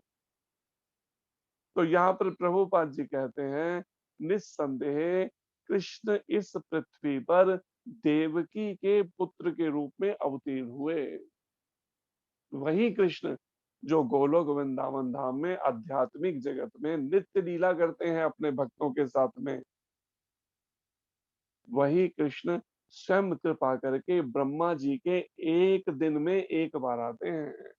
तो यहाँ पर प्रभुपाद जी कहते हैं निस्संदेह कृष्ण इस पृथ्वी पर देवकी के पुत्र के रूप में अवतीर्ण हुए। वही कृष्ण जो गोलोक वृंदावन धाम में आध्यात्मिक जगत में नित्य लीला करते हैं अपने भक्तों के साथ में, वही कृष्ण स्वयं कृपा करके ब्रह्मा जी के एक दिन में एक बार आते हैं।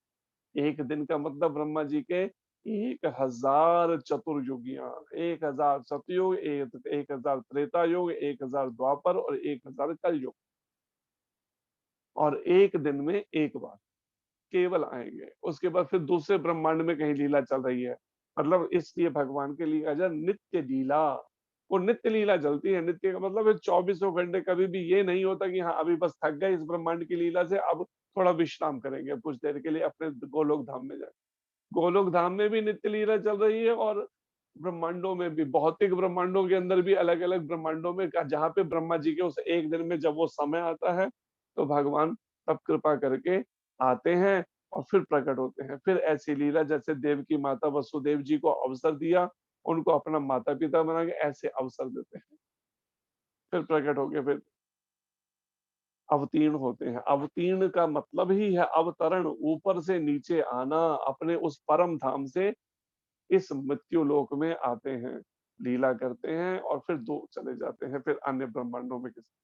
एक दिन का मतलब ब्रह्मा जी के 1000 चतुर्युगियां, 1000 सतयुग, 1000 त्रेता युग, 1000 द्वापर और 1000 कलयुग, और एक दिन में एक बार केवल आएंगे। उसके बाद फिर दूसरे ब्रह्मांड में कहीं लीला चल रही है, मतलब इसलिए भगवान के लिए अजर नित्य लीला, वो नित्य लीला चलती है। नित्य का मतलब है 24 घंटे, कभी भी ये नहीं होता कि हाँ अभी बस थक गए इस ब्रह्मांड की लीला से, अब थोड़ा विश्राम करेंगे, अब कुछ देर के लिए अपने गोलोक धाम में जाए। गोलोक धाम में भी नित्य लीला चल रही है, और ब्रह्मांडों में भी, भौतिक ब्रह्मांडों के अंदर भी अलग अलग ब्रह्मांडों में जहाँ पे ब्रह्मा जी के उस एक दिन में जब वो समय आता है, तो भगवान तब कृपा करके आते हैं और फिर प्रकट होते हैं। फिर ऐसी लीला जैसे देव की माता वसुदेव जी को अवसर दिया, उनको अपना माता पिता बना के ऐसे अवसर देते हैं, फिर प्रकट होके फिर अवतीर्ण होते हैं। अवतीर्ण का मतलब ही है अवतरण, ऊपर से नीचे आना, अपने उस परम धाम से इस मृत्यु लोक में आते हैं, लीला करते हैं और फिर दो चले जाते हैं फिर अन्य ब्रह्मांडों में किसी।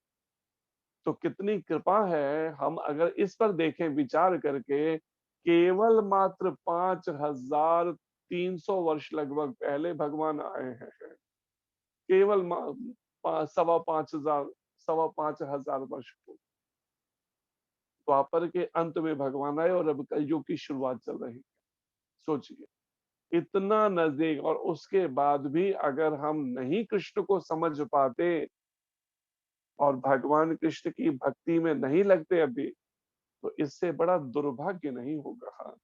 तो कितनी कृपा है, हम अगर इस पर देखें विचार करके, केवल मात्र 5300 वर्ष लगभग पहले भगवान आए हैं। केवल 5,500 5,500 वर्ष को द्वापर के अंत में भगवान आए और अब कलयुग की शुरुआत चल रही है। सोचिए इतना नजदीक, और उसके बाद भी अगर हम नहीं कृष्ण को समझ पाते और भगवान कृष्ण की भक्ति में नहीं लगते अभी, तो इससे बड़ा दुर्भाग्य नहीं होगा।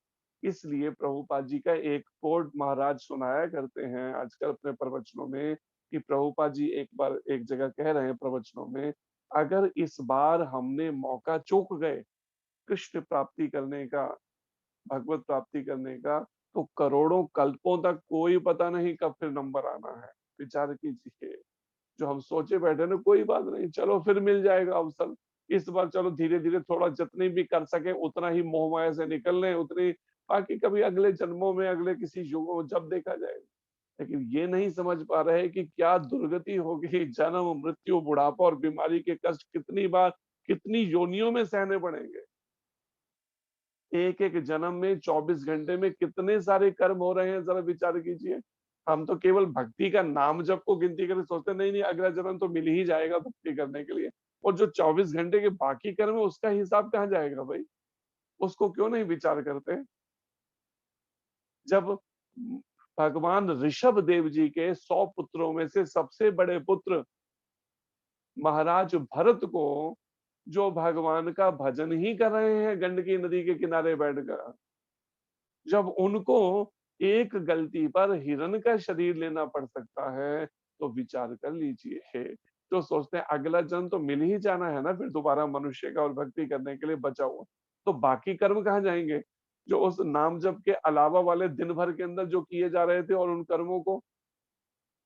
इसलिए प्रभुपाद जी का एक कोट महाराज सुनाया करते हैं आजकल अपने प्रवचनों में, कि प्रभुपाद जी एक बार एक जगह कह रहे हैं प्रवचनों में, अगर इस बार हमने मौका चूक गए कृष्ण प्राप्ति करने का, भगवत प्राप्ति करने का, तो करोड़ों कल्पों तक कोई पता नहीं कब फिर नंबर आना है। विचार कीजिए, जो हम सोचे बैठे ना कोई बात नहीं, चलो फिर मिल जाएगा अवसर, इस बार चलो धीरे धीरे थोड़ा जितनी भी कर सके उतना ही मोह माया से निकल लें, उतनी बाकी कभी अगले जन्मों में अगले किसी युगों में जब देखा जाएगा। लेकिन ये नहीं समझ पा रहे कि क्या दुर्गति होगी, जन्म मृत्यु बुढ़ापा और बीमारी के कष्ट कितनी बार कितनी योनियों में सहने पड़ेंगे। एक एक जन्म में 24 घंटे में कितने सारे कर्म हो रहे हैं, जरा विचार कीजिए। हम तो केवल भक्ति का नाम जप को गिनती करके सोचते नहीं नहीं अगला जन्म तो मिल ही जाएगा भक्ति करने के लिए, और जो 24 घंटे के बाकी कर्म है उसका हिसाब कहाँ जाएगा भाई, उसको क्यों नहीं विचार करते। जब भगवान ऋषभ देव जी के 100 पुत्रों में से सबसे बड़े पुत्र महाराज भरत को, जो भगवान का भजन ही कर रहे हैं गंडकी नदी के किनारे बैठकर, जब उनको एक गलती पर हिरण का शरीर लेना पड़ सकता है, तो विचार कर लीजिए। तो सोचते हैं अगला जन्म तो मिल ही जाना है ना फिर दोबारा मनुष्य का और भक्ति करने के लिए बचा हुआ, तो बाकी कर्म कहाँ जाएंगे जो उस नाम जप के अलावा वाले दिन भर के अंदर जो किए जा रहे थे, और उन कर्मों को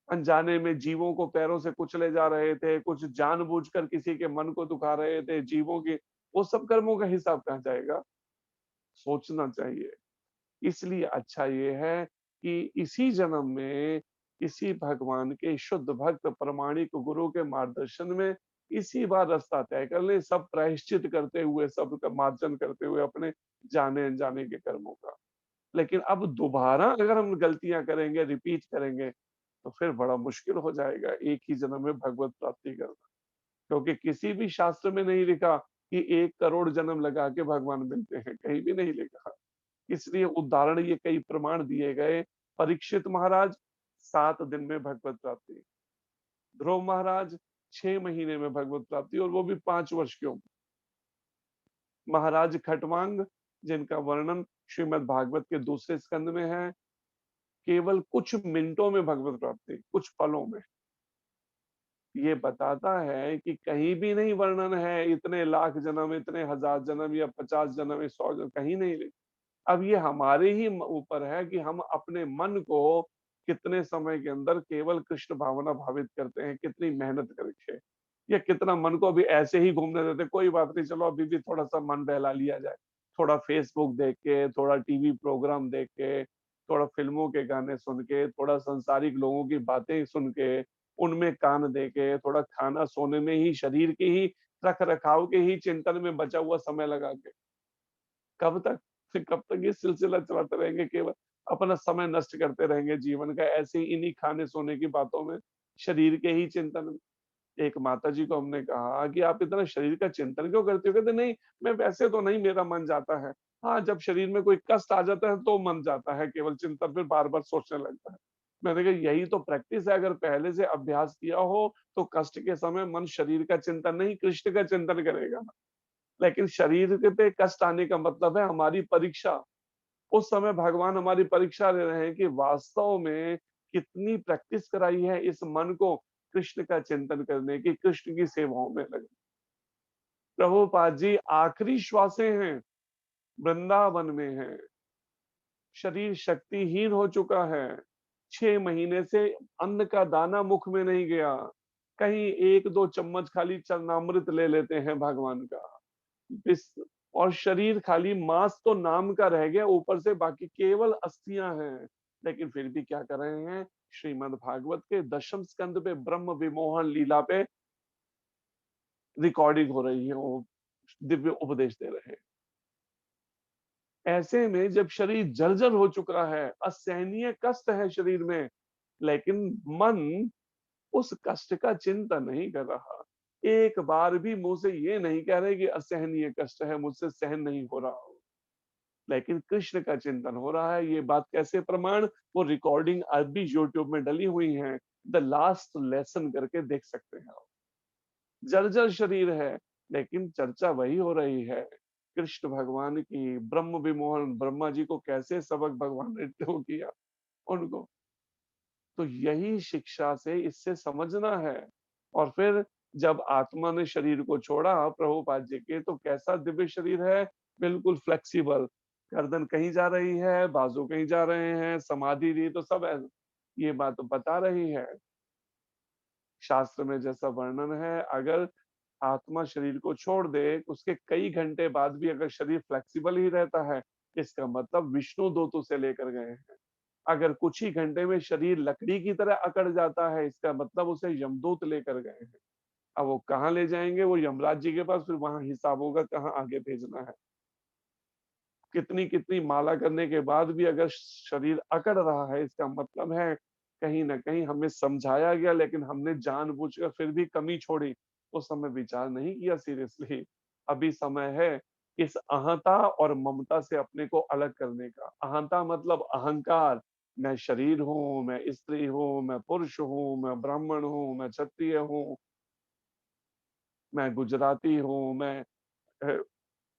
अनजाने में जीवों को पैरों से कुचले जा रहे थे, कुछ जानबूझकर किसी के मन को दुखा रहे थे जीवों के, वो सब कर्मों का हिसाब कहाँ जाएगा। सोचना चाहिए। इसलिए अच्छा ये है कि इसी जन्म में इसी भगवान के शुद्ध भक्त प्रमाणिक गुरु के मार्गदर्शन में इसी बार रास्ता तय कर ले, सब प्रायश्चित करते हुए, सबका मार्जन करते हुए अपने जाने अनजाने के कर्मों का। लेकिन अब दोबारा अगर हम गलतियां करेंगे, रिपीट करेंगे, तो फिर बड़ा मुश्किल हो जाएगा एक ही जन्म में भगवत प्राप्ति करना। क्योंकि किसी भी शास्त्र में नहीं लिखा कि 1 करोड़ जन्म लगा के भगवान मिलते हैं, कहीं भी नहीं लिखा। इसलिए उदाहरण ये कई प्रमाण दिए गए। परीक्षित महाराज 7 दिन में भगवत प्राप्ति, ध्रुव महाराज 6 महीने में भगवत प्राप्ति, और वो भी 5 वर्ष के उम्र। महाराज खटवांग, जिनका वर्णन श्रीमद् भागवत के दूसरे स्कंद में है, केवल कुछ मिनटों में भगवत प्राप्ति, कुछ पलों में। ये बताता है कि कहीं भी नहीं वर्णन है इतने लाख जन्म, इतने हजार जन्म या 50 जन्म या 100 जन्म, कहीं नहीं लिखा। अब ये हमारे ही ऊपर है कि हम अपने मन को कितने समय के अंदर केवल कृष्ण भावना भावित करते हैं, कितनी मेहनत करके, या कितना मन को अभी ऐसे ही घूमने देते, कोई बात नहीं चलो अभी भी थोड़ा सा मन बहला लिया जाए, थोड़ा फेसबुक देख के, थोड़ा टीवी प्रोग्राम देख के, थोड़ा फिल्मों के गाने सुन के, थोड़ा सांसारिक लोगों की बातें सुन के, उनमें कान दे के, थोड़ा खाना सोने में ही, शरीर के ही रख रखाव के ही चिंतन में बचा हुआ समय लगा के, कब तक, फिर कब तक ये सिलसिला चलाते रहेंगे, केवल अपना समय नष्ट करते रहेंगे जीवन का ऐसे ही इन्हीं खाने सोने की बातों में, शरीर के ही चिंतन में। एक माताजी को हमने कहा कि आप इतना शरीर का चिंतन क्यों करते हो? कहते नहीं, मैं वैसे तो नहीं, मेरा मन जाता है। हाँ, जब शरीर में कोई कष्ट आ जाता है तो मन जाता है केवल चिंतन, फिर बार-बार सोचने लगता है। मैंने कहा यही तो प्रैक्टिस है, अगर पहले से अभ्यास किया हो तो कष्ट के समय मन शरीर का चिंतन नहीं, कृष्ण का चिंतन करेगा। लेकिन शरीर के पे कष्ट आने का मतलब है हमारी परीक्षा। उस समय भगवान हमारी परीक्षा ले रहे हैं कि वास्तव में कितनी प्रैक्टिस कराई है इस मन को कृष्ण का चिंतन करने की, कृष्ण की सेवाओं में लगे। प्रभुपाद जी आखिरी श्वासें हैं, वृंदावन में हैं, शरीर शक्तिहीन हो चुका है, 6 महीने से अन्न का दाना मुख में नहीं गया, कहीं 1-2 चम्मच खाली चरणामृत ले लेते हैं भगवान का, इस और शरीर खाली मांस तो नाम का रह गया, ऊपर से बाकी केवल अस्थियां हैं। लेकिन फिर भी क्या कर रहे हैं, श्रीमद् भागवत के 10वीं स्कंद पे ब्रह्म विमोहन लीला पे रिकॉर्डिंग हो रही है, वो दिव्य उपदेश दे रहे हैं। ऐसे में जब शरीर जर्जर हो चुका है, असहनीय कष्ट है शरीर में, लेकिन मन उस कष्ट का चिंता नहीं कर रहा, एक बार भी मुंह से ये नहीं कह रहे कि असहनीय कष्ट है, मुझसे सहन नहीं हो रहा हो, लेकिन कृष्ण का चिंतन हो रहा है। ये बात कैसे प्रमाण, वो रिकॉर्डिंग अब भी यूट्यूब में डली हुई है, द लास्ट लेसन करके देख सकते हैं आप। जर्जर शरीर है, लेकिन चर्चा वही हो रही है कृष्ण भगवान की, ब्रह्म विमोहन, ब्रह्मा जी को कैसे सबक भगवान ने वो किया उनको। तो यही शिक्षा से इससे समझना है। और फिर जब आत्मा ने शरीर को छोड़ा प्रभुपाद जी के, तो कैसा दिव्य शरीर है, बिल्कुल फ्लेक्सिबल, गर्दन कहीं जा रही है, बाजू कहीं जा रहे हैं, समाधि दी तो सब ये बात बता रही है। शास्त्र में जैसा वर्णन है, अगर आत्मा शरीर को छोड़ दे, उसके कई घंटे बाद भी अगर शरीर फ्लेक्सिबल ही रहता है, इसका मतलब विष्णु दूत उसे लेकर गए हैं। अगर कुछ ही घंटे में शरीर लकड़ी की तरह अकड़ जाता है, इसका मतलब उसे यमदूत लेकर गए हैं। अब वो कहाँ ले जाएंगे, वो यमराज जी के पास, फिर वहां हिसाब होगा कहाँ आगे भेजना है। कितनी कितनी माला करने के बाद भी अगर शरीर अकड़ रहा है, इसका मतलब है कहीं ना कहीं हमें समझाया गया, लेकिन हमने जानबूझकर फिर भी कमी छोड़ी, उस समय विचार नहीं किया सीरियसली। अभी समय है इस अहंता और ममता से अपने को अलग करने का। अहंता मतलब अहंकार, मैं शरीर हूँ, मैं स्त्री हूँ, मैं पुरुष हूँ, मैं ब्राह्मण हूँ, मैं क्षत्रिय हूँ, मैं गुजराती हूँ, मैं अ,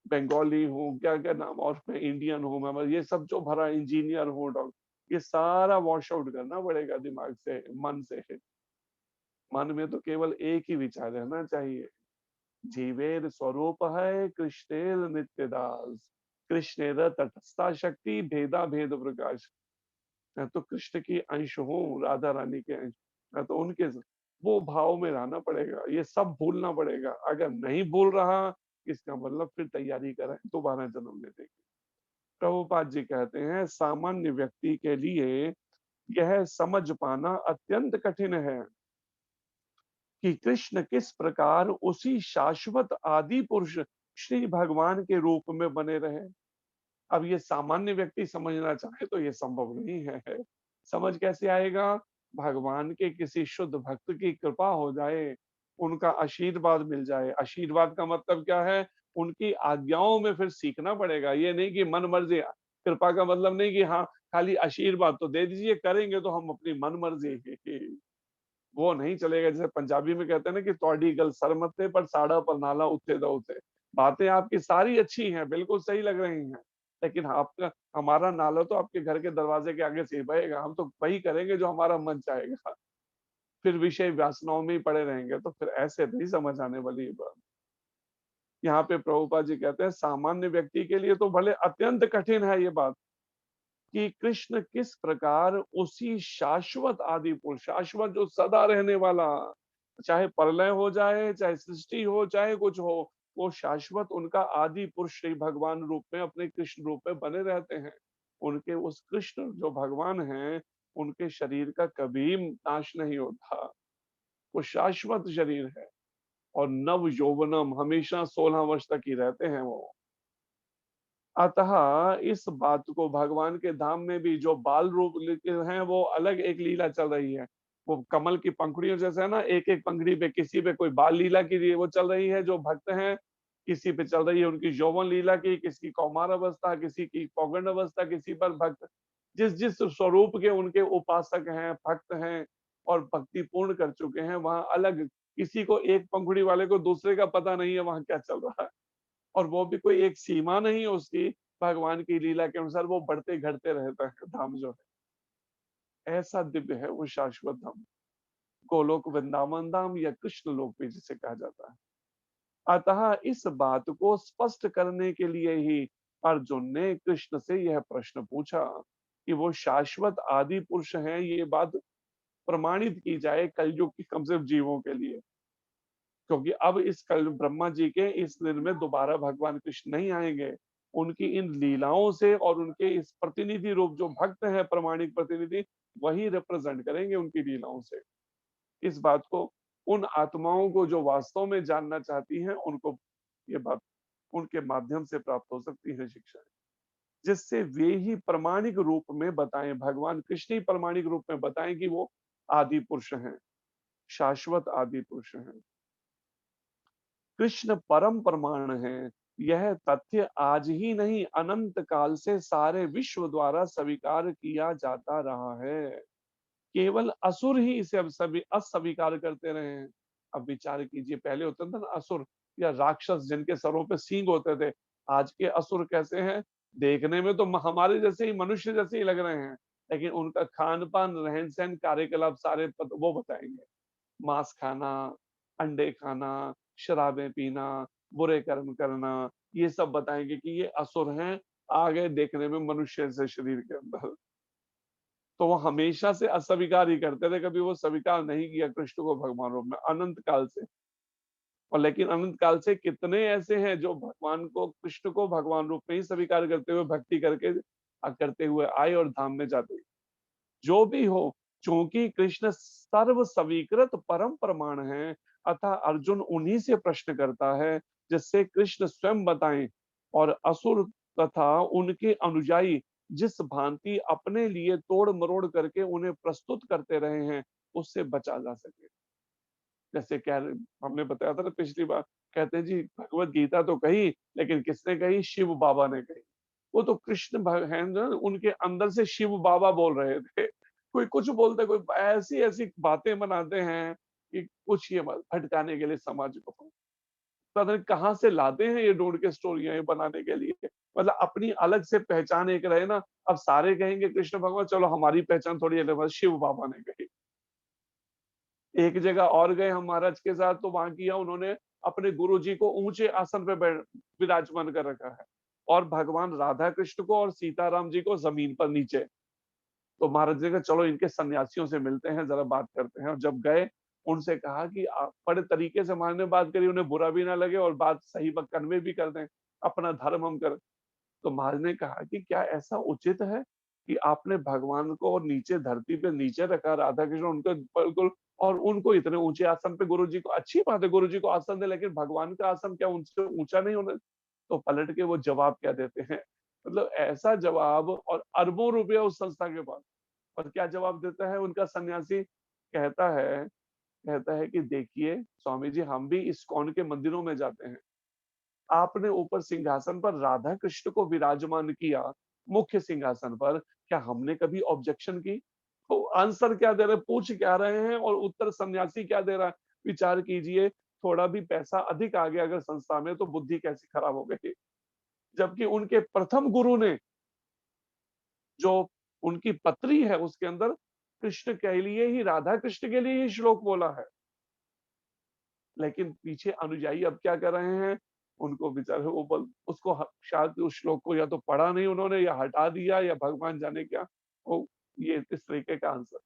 बंगाली हूँ, क्या-क्या नाम, और मैं इंडियन हूँ, मैं ये सब जो भरा, इंजीनियर हूँ, ये सारा वॉश आउट करना पड़ेगा दिमाग से, मन से। मन में तो केवल एक ही विचार रहना चाहिए, जीवेर स्वरूप है कृष्णेर नित्य दास, कृष्णेर तटस्था शक्ति भेदा भेद प्रकाश। मैं तो कृष्ण की अंश हूँ, राधा रानी के अंश, मैं तो उनके वो भाव में रहना पड़ेगा, ये सब भूलना पड़ेगा। अगर नहीं भूल रहा, इसका मतलब फिर तैयारी करें, दोबारा जन्म लेने की। प्रभुपाद जी कहते हैं सामान्य व्यक्ति के लिए यह समझ पाना अत्यंत कठिन है कि कृष्ण किस प्रकार उसी शाश्वत आदि पुरुष श्री भगवान के रूप में बने रहे। अब ये सामान्य व्यक्ति समझना चाहे तो ये संभव नहीं है। समझ कैसे आएगा? भगवान के किसी शुद्ध भक्त की कृपा हो जाए, उनका आशीर्वाद मिल जाए। आशीर्वाद का मतलब क्या है? उनकी आज्ञाओं में फिर सीखना पड़ेगा। ये नहीं कि मन मर्जी। कृपा का मतलब नहीं कि हाँ, खाली आशीर्वाद तो दे दीजिए, करेंगे तो हम अपनी मन मर्जी की। वो नहीं चलेगा। जैसे पंजाबी में कहते हैं ना कि "तौड़ी गल सर मत्थे पर साड़ा पर नाला उत्थे दा उत्थे"। बातें आपकी सारी अच्छी हैं, बिल्कुल सही लग रही हैं, लेकिन आपका हमारा नाला तो आपके घर के दरवाजे के आगे से ही बहेगा। हम तो वही करेंगे जो हमारा मन चाहेगा। फिर विषय वासनाओं में ही पड़े रहेंगे, तो फिर ऐसे नहीं समझ आने वाली ये बात। यहाँ पे प्रभुपाद जी कहते हैं सामान्य व्यक्ति के लिए तो भले अत्यंत कठिन है ये बात कि कृष्ण किस प्रकार उसी शाश्वत आदि पुरुष, शाश्वत जो सदा रहने वाला, चाहे प्रलय हो जाए, चाहे सृष्टि हो, चाहे कुछ हो, वो शाश्वत उनका आदि पुरुष श्री भगवान रूप में, अपने कृष्ण रूप में बने रहते हैं। उनके उस कृष्ण जो भगवान हैं, उनके शरीर का कभी नाश नहीं होता। वो शाश्वत शरीर है और नव यौवनम, हमेशा 16 वर्ष तक ही रहते हैं वो। अतः इस बात को भगवान के धाम में भी जो बाल रूप लेके हैं, वो अलग एक लीला चल रही है। वो कमल की पंखुड़ियों जैसे है ना, एक-एक पंखुड़ी पे किसी पे कोई बाल लीला की वो चल रही है जो भक्त हैं, किसी पे चल रही है उनकी यौवन लीला की, किसी की कौमार अवस्था, किसी की पौगंड अवस्था, किसी पर भक्त जिस-जिस स्वरूप के उनके उपासक हैं, भक्त हैं और भक्ति पूर्ण कर चुके हैं, वहाँ अलग, किसी को एक पंखुड़ी वाले को दूसरे का पता नहीं है वहाँ क्या चल रहा है। और वो भी कोई एक सीमा नहीं है उसकी, भगवान की लीला के अनुसार वो बढ़ते घटते रहता है धाम जो है। ऐसा दिव्य है वो शाश्वत धाम। गोलोक वृंदावन धाम या कृष्ण लोक भी जिसे कहा जाता है। अतः इस बात को स्पष्ट करने के लिए ही अर्जुन ने कृष्ण से यह प्रश्न पूछा कि वो शाश्वत आदि पुरुष हैं, ये बात प्रमाणित की जाए कलयुग के कम से कम जीवों के लिए। क्योंकि अब इस कल ब्रह्मा जी के इस दिन में दोबारा भगवान कृष्ण नहीं आएंगे। उनकी इन लीलाओं से और उनके इस प्रतिनिधि रूप जो भक्त है, प्रामाणिक प्रतिनिधि, वही रिप्रेजेंट करेंगे उनकी लीलाओं से। इस बात को उन आत्माओं को जो वास्तव में जानना चाहती हैं, उनको ये बात उनके माध्यम से प्राप्त हो सकती है शिक्षा, जिससे वे ही प्रामाणिक रूप में बताएं, भगवान कृष्ण ही प्रामाणिक रूप में बताएं कि वो आदि पुरुष हैं, शाश्वत आदि पुरुष हैं। कृष्ण परम प्रमाण है। यह तथ्य आज ही नहीं, अनंत काल से सारे विश्व द्वारा स्वीकार किया जाता रहा है। केवल असुर ही इसे अब सभी अस्वीकार करते रहे हैं। अब विचार कीजिए, पहले होता था ना असुर या राक्षस जिनके सरों पे सींग होते थे। आज के असुर कैसे हैं? देखने में तो हमारे जैसे ही, मनुष्य जैसे ही लग रहे हैं, लेकिन उनका खान पान, रहन सहन, कार्यकलाप सारे वो बताएंगे। मांस खाना, अंडे खाना, शराबें पीना, बुरे कर्म करना, ये सब बताएंगे कि ये असुर हैं, आ गए देखने में मनुष्य से शरीर के अंदर। तो वो हमेशा से अस्वीकार ही करते थे, कभी वो स्वीकार नहीं किया कृष्ण को भगवान रूप में, अनंत काल से। और लेकिन अनंत काल से कितने ऐसे हैं जो भगवान को, कृष्ण को भगवान रूप में ही स्वीकार करते हुए भक्ति करते हुए आए और धाम में जाते हैं। जो भी हो, चूंकि कृष्ण सर्व स्वीकृत परम प्रमाण है, अतः अर्जुन उन्हीं से प्रश्न करता है जिससे कृष्ण स्वयं बताएं, और असुर तथा उनके अनुयायी जिस भांति अपने लिए तोड़ मरोड़ करके उन्हें प्रस्तुत करते रहे हैं, उससे बचा जा सके। जैसे हमने बताया था ना पिछली बार, कहते हैं जी भगवत गीता तो कही, लेकिन किसने कही? शिव बाबा ने कही। वो तो कृष्ण है ना, उनके अंदर से शिव बाबा बोल रहे थे। कोई कुछ बोलते, कोई ऐसी ऐसी बातें बनाते हैं कि कुछ ये भटकाने के लिए समाज को। पता नहीं कहाँ से लाते हैं ये ढूंढ के स्टोरियां ये बनाने के लिए। मतलब अपनी अलग से पहचान एक रहे ना। अब सारे कहेंगे कृष्ण भगवान, चलो हमारी पहचान थोड़ी अलग, शिव बाबा ने कही। एक जगह और गए हम महाराज के साथ, तो वहां किया उन्होंने, अपने गुरुजी को ऊंचे आसन पे विराजमान कर रखा है, और भगवान राधा कृष्ण को और सीताराम जी को जमीन पर नीचे। तो महाराज जी का चलो इनके सन्यासियों से मिलते हैं, जरा बात करते हैं। और जब गए, उनसे कहा कि आप बड़े तरीके से महाराज ने बात करी, उन्हें बुरा भी ना लगे और बात सही कन्वे भी कर दें, अपना धर्म हम कर। तो महाराज ने कहा कि क्या ऐसा उचित है कि आपने भगवान को और नीचे धरती पे नीचे रखा, राधा कृष्ण उनको बिल्कुल, और उनको इतने ऊंचे आसन पे, गुरु जी को अच्छी बात है गुरु जी को आसन दे, लेकिन भगवान का आसन क्या उनसे ऊंचा नहीं होना? तो पलट के वो जवाब क्या देते हैं, मतलब ऐसा जवाब, और अरबों रुपया उस संस्था के पास। और क्या जवाब देता है उनका सन्यासी? कहता है कि देखिए स्वामी जी, हम भी इस्कॉन के मंदिरों में जाते हैं, आपने ऊपर सिंहासन पर राधा कृष्ण को विराजमान किया, मुख्य सिंहासन पर, क्या हमने कभी ऑब्जेक्शन की? तो आंसर क्या दे रहे, पूछ क्या रहे हैं और उत्तर सन्यासी क्या दे रहा है? विचार कीजिए, थोड़ा भी पैसा अधिक आ गया अगर संस्था में, तो बुद्धि कैसी खराब हो गई। जबकि उनके प्रथम गुरु ने, जो उनकी पत्री है उसके अंदर कृष्ण के लिए ही, राधा कृष्ण के लिए ही श्लोक बोला है। लेकिन पीछे अनुयायी अब क्या कर रहे हैं, उनको बेचारे वो उसको शायद उस श्लोक को या तो पढ़ा नहीं उन्होंने, या हटा दिया, या भगवान जाने क्या। वो ये इस तरीके का आंसर।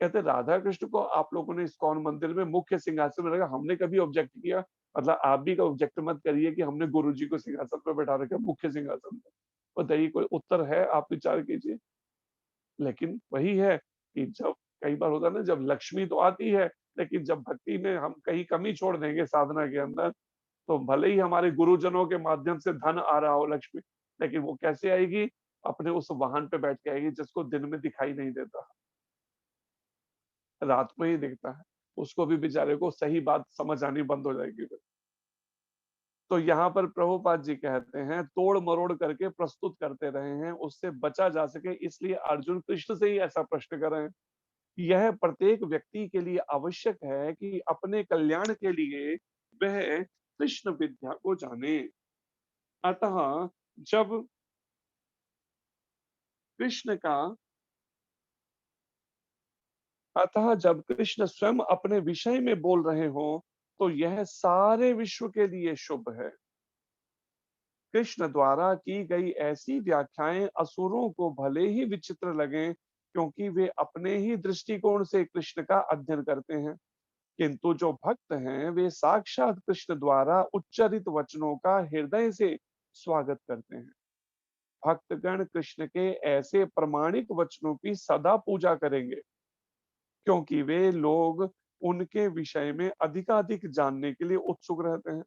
कहते राधा कृष्ण को आप लोगों ने इस्कॉन मंदिर में मुख्य सिंहासन में रखा, हमने कभी ऑब्जेक्ट किया? मतलब आप भी का ऑब्जेक्ट मत करिए कि हमने गुरु जी को सिंहासन पर बैठा रखा, मुख्य सिंहासन पर। बताइए कोई उत्तर है? आप विचार कीजिए। लेकिन वही है कि जब कई बार होता है ना, जब लक्ष्मी तो आती है, लेकिन जब भक्ति में हम कहीं कमी छोड़ देंगे साधना के अंदर, तो भले ही हमारे गुरुजनों के माध्यम से धन आ रहा हो लक्ष्मी, लेकिन वो कैसे आएगी? अपने उस वाहन पे बैठ के आएगी, जिसको दिन में दिखाई नहीं देता, रात में ही दिखता है। उसको भी बेचारे को सही बात समझ आनी बंद हो जाएगी फिर। तो यहाँ पर प्रभुपाद जी कहते हैं, तोड़ मरोड़ करके प्रस्तुत करते रहे हैं, उससे बचा जा सके, इसलिए अर्जुन कृष्ण से ही ऐसा प्रश्न कर रहे हैं। यह प्रत्येक व्यक्ति के लिए आवश्यक है कि अपने कल्याण के लिए वह कृष्ण विद्या को जाने। अतः जब कृष्ण का अतः जब कृष्ण स्वयं अपने विषय में बोल रहे हो, तो यह सारे विश्व के लिए शुभ है। कृष्ण द्वारा की गई ऐसी व्याख्याएं असुरों को भले ही विचित्र लगें, क्योंकि वे अपने ही दृष्टिकोण से कृष्ण का अध्ययन करते हैं, किंतु जो भक्त हैं वे साक्षात कृष्ण द्वारा उच्चरित वचनों का हृदय से स्वागत करते हैं। भक्तगण कृष्ण के ऐसे प्रमाणिक वचनों की सदा पूजा करेंगे, क्योंकि वे लोग उनके विषय में अधिकाधिक जानने के लिए उत्सुक रहते हैं।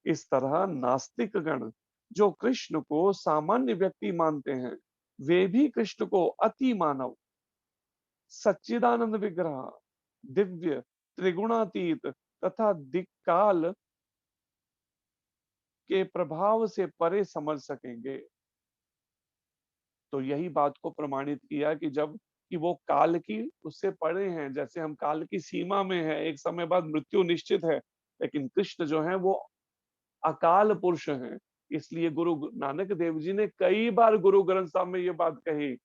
इस तरह नास्तिक गण, जो कृष्ण को सामान्य व्यक्ति मानते हैं, वे भी कृष्ण को अति मानव, सच्चिदानंद विग्रह, दिव्य, त्रिगुणातीत तथा दिक्काल के प्रभाव से परे समझ सकेंगे। तो यही बात को प्रमाणित किया कि जब कि वो काल की उससे परे हैं, जैसे हम काल की सीमा में हैं, एक समय बाद मृत्यु निश्चित है, लेकिन कृष्ण जो है वो अकाल पुरुष हैं। इसलिए गुरु नानक देव जी ने कई बार गुरु ग्रंथ साहब में ये बात कही।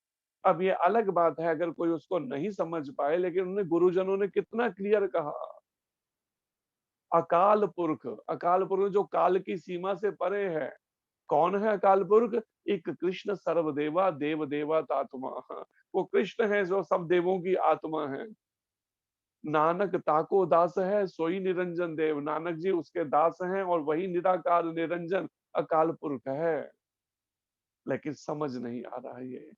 अब ये अलग बात है अगर कोई उसको नहीं समझ पाए, लेकिन उन्हें गुरुजनों ने कितना क्लियर कहा, अकाल पुरुष जो काल की सीमा से परे है। कौन है अकाल पुरख? एक कृष्ण सर्वदेवा देव देवा तात्मा। वो कृष्ण है जो सब देवों की आत्मा है। नानक ताको दास है सोई निरंजन देव। नानक जी उसके दास हैं और वही निराकार निरंजन अकाल पुरख है। लेकिन समझ नहीं आ रहा है ये,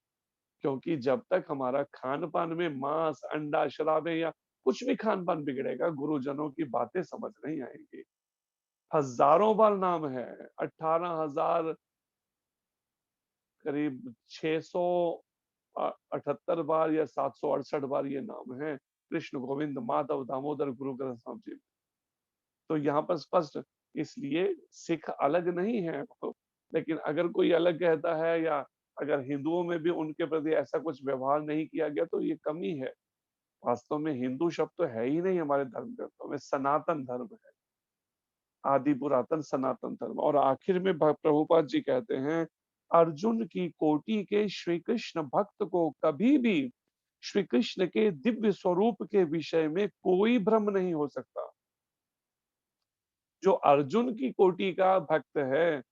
क्योंकि जब तक हमारा खान पान में मांस अंडा शराबे या कुछ भी खान पान बिगड़ेगा, गुरुजनों की बातें समझ नहीं आएंगी। हजारों बार नाम है, 18,000 करीब 678 बार या 768 बार ये नाम है कृष्ण गोविंद माधव दामोदर गुरु ग्रंथ साहब जी। तो यहाँ पर स्पष्ट, इसलिए सिख अलग नहीं है, लेकिन अगर कोई अलग कहता है या अगर हिंदुओं में भी उनके प्रति ऐसा कुछ व्यवहार नहीं किया गया तो ये कमी है। वास्तव में हिंदू शब्द तो है ही नहीं हमारे धर्म ग्रंथों में, सनातन धर्म है, आदि पुरातन सनातन धर्म। और आखिर में प्रभुपाद जी कहते हैं, अर्जुन की कोटि के श्री कृष्ण भक्त को कभी भी श्री कृष्ण के दिव्य स्वरूप के विषय में कोई भ्रम नहीं हो सकता। जो अर्जुन की कोटि का भक्त है,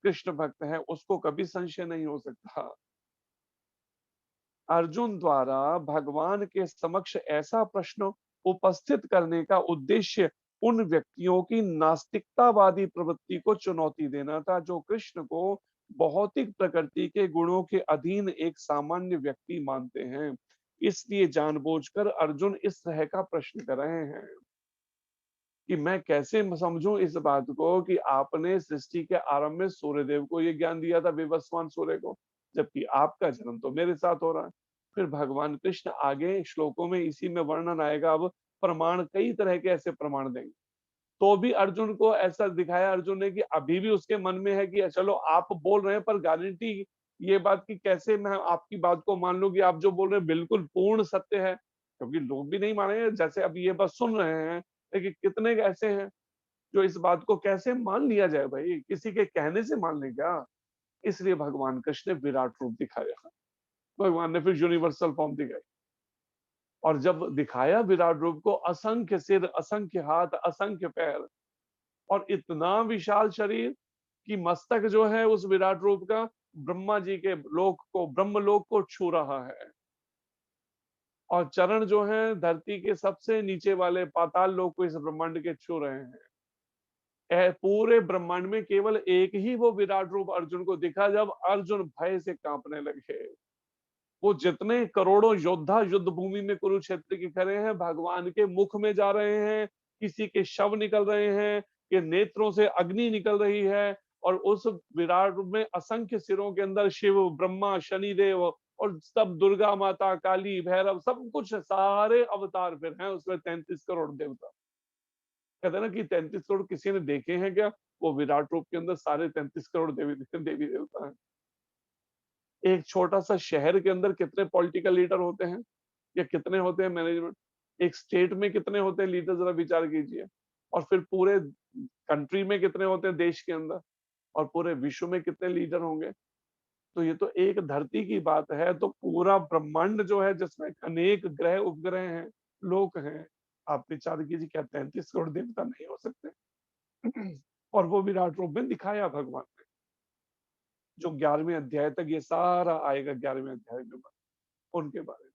कृष्ण भक्त है, उसको कभी संशय नहीं हो सकता। अर्जुन द्वारा भगवान के समक्ष ऐसा प्रश्न उपस्थित करने का उद्देश्य उन व्यक्तियों की नास्तिकतावादी प्रवृत्ति को चुनौती देना था, जो कृष्ण को भौतिक प्रकृति के गुणों के अधीन एक सामान्य व्यक्ति मानते हैं। इसलिए जानबूझकर अर्जुन इस तरह का प्रश्न कर रहे हैं कि मैं कैसे समझूं इस बात को कि आपने सृष्टि के आरंभ में सूर्यदेव को ये ज्ञान दिया था, विवस्वान सूर्य को, जबकि आपका जन्म तो मेरे साथ हो रहा है। फिर भगवान कृष्ण आगे श्लोकों में इसी में वर्णन आएगा, अब प्रमाण कई तरह के ऐसे प्रमाण देंगे। तो भी अर्जुन को ऐसा दिखाया अर्जुन ने कि अभी भी उसके मन में है कि चलो आप बोल रहे हैं पर गारंटी ये बात की कैसे मैं आपकी बात को मान लूं कि आप जो बोल रहे हैं बिल्कुल पूर्ण सत्य है, क्योंकि लोग भी नहीं मानेंगे। जैसे अब ये बात सुन रहे हैं, लेकिन कितने ऐसे हैं जो इस बात को कैसे मान लिया जाए, भाई किसी के कहने से मान लें क्या। इसलिए भगवान कृष्ण ने विराट रूप दिखाया, भगवान ने फिर यूनिवर्सल फॉर्म दिखाई। और जब दिखाया विराट रूप को, असंख्य सिर असंख्य हाथ असंख्य पैर और इतना विशाल शरीर कि मस्तक जो है उस विराट रूप का ब्रह्मा जी के लोक को, ब्रह्मलोक को छू रहा है, और चरण जो है धरती के सबसे नीचे वाले पाताल लोक को इस ब्रह्मांड के छू रहे हैं। पूरे ब्रह्मांड में केवल एक ही वो विराट रूप अर्जुन को दिखा, जब अर्जुन भय से कांपने लगे। वो जितने करोड़ों योद्धा युद्ध भूमि में कुरुक्षेत्र के खड़े हैं, भगवान के मुख में जा रहे हैं, किसी के शव निकल रहे हैं, कि नेत्रों से अग्नि निकल रही है, और उस विराट रूप में असंख्य सिरों के अंदर शिव ब्रह्मा शनिदेव और सब दुर्गा माता काली भैरव सब कुछ सारे अवतार फिर हैं उसमें 33 करोड़ देवता। कहते हैं ना कि 33 करोड़ किसी ने देखे हैं क्या? वो विराट रूप के अंदर सारे 33 करोड़ देवी देवता हैं। एक छोटा सा शहर के अंदर कितने पॉलिटिकल लीडर होते हैं या कितने होते हैं मैनेजमेंट, एक स्टेट में कितने होते हैं लीडर, जरा विचार कीजिए। और फिर पूरे कंट्री में कितने होते हैं देश के अंदर, और पूरे विश्व में कितने लीडर होंगे। तो ये तो एक धरती की बात है, तो पूरा ब्रह्मांड जो है जिसमें अनेक ग्रह उपग्रह हैं, लोक हैं, आप विचार कीजिए क्या 33 करोड़ देवता नहीं हो सकते? और वो विराट रूप में दिखाया भगवान ने, जो 11वें अध्याय तक ये सारा आएगा, 11वें अध्याय में उनके बारे में।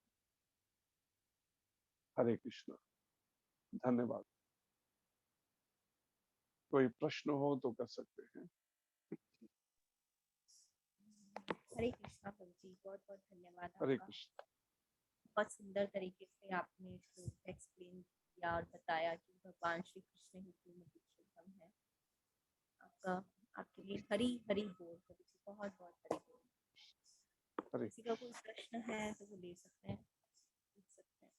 हरे कृष्ण, धन्यवाद। कोई प्रश्न हो तो कर सकते हैं। हरे कृष्णा प्रभु जी, बहुत बहुत धन्यवाद हरे आपका। कृष्ण। बहुत सुंदर तरीके से आपने इसको एक्सप्लेन किया और बताया कि भगवान श्री कृष्ण ही पूर्ण पुरुषोत्तम है। आपका, आपके लिए हरी हरी बोल प्रभु जी, बहुत बहुत हरी बोल। हरे किसी का कोई प्रश्न है तो वो ले सकते हैं, पूछ सकते हैं।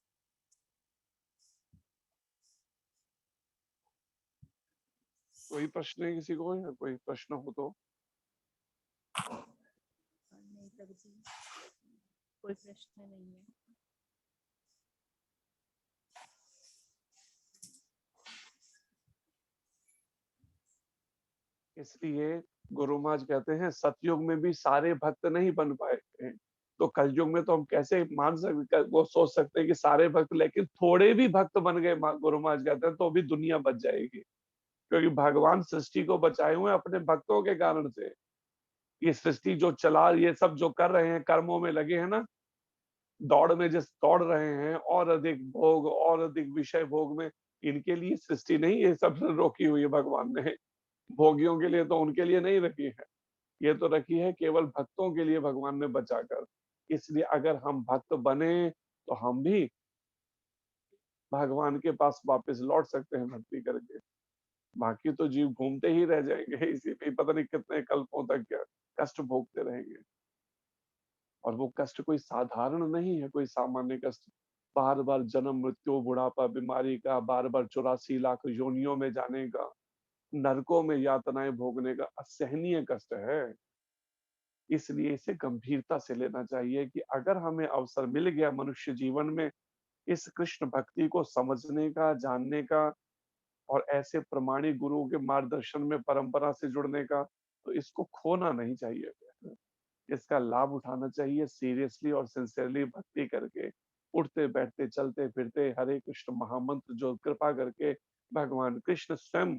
कोई प्रश्न है किसी को, या कोई प्रश्न हो तो? नहीं प्रभु जी, कोई प्रश्न नहीं है। इसलिए गुरु महाराज कहते हैं सतयुग में भी सारे भक्त नहीं बन पाए थे, तो कलयुग में तो हम कैसे मान सकते, वो सोच सकते हैं कि सारे भक्त, लेकिन थोड़े भी भक्त बन गए, गुरु महाराज कहते हैं, तो भी दुनिया बच जाएगी। क्योंकि भगवान सृष्टि को बचाए हुए अपने भक्तों के कारण से। ये सृष्टि जो चला, ये सब जो कर रहे हैं कर्मों में लगे हैं ना, दौड़ में जिस दौड़ रहे हैं और अधिक भोग और अधिक विषय भोग में, इनके लिए सृष्टि नहीं ये सब रोकी हुई है भगवान ने। भोगियों के लिए तो उनके लिए नहीं रखी है, ये तो रखी है केवल भक्तों के लिए भगवान ने बचाकर। इसलिए अगर हम भक्त बने तो हम भी भगवान के पास वापस लौट सकते हैं भक्ति करके। बाकी तो जीव घूमते ही रह जाएंगे इसी पे पता नहीं कितने कल्पों तक क्या कष्ट भोगते रहेंगे। और वो कष्ट कोई साधारण नहीं है, कोई सामान्य कष्ट। बार बार जन्म मृत्यु बुढ़ापा बीमारी का, बार बार 84 लाख योनियों में जाने का, नरकों में यातनाएं भोगने का असहनीय कष्ट है। इसलिए इसे गंभीरता से लेना चाहिए कि अगर हमें अवसर मिल गया मनुष्य जीवन में इस कृष्ण भक्ति को समझने का, जानने का और ऐसे प्रमाणिक गुरुओं के मार्गदर्शन में परंपरा से जुड़ने का, तो इसको खोना नहीं चाहिए। इसका लाभ उठाना चाहिए सीरियसली और सिंसियरली भक्ति करके। उठते बैठते चलते फिरते हरे कृष्ण महामंत्र जो कृपा करके भगवान कृष्ण स्वयं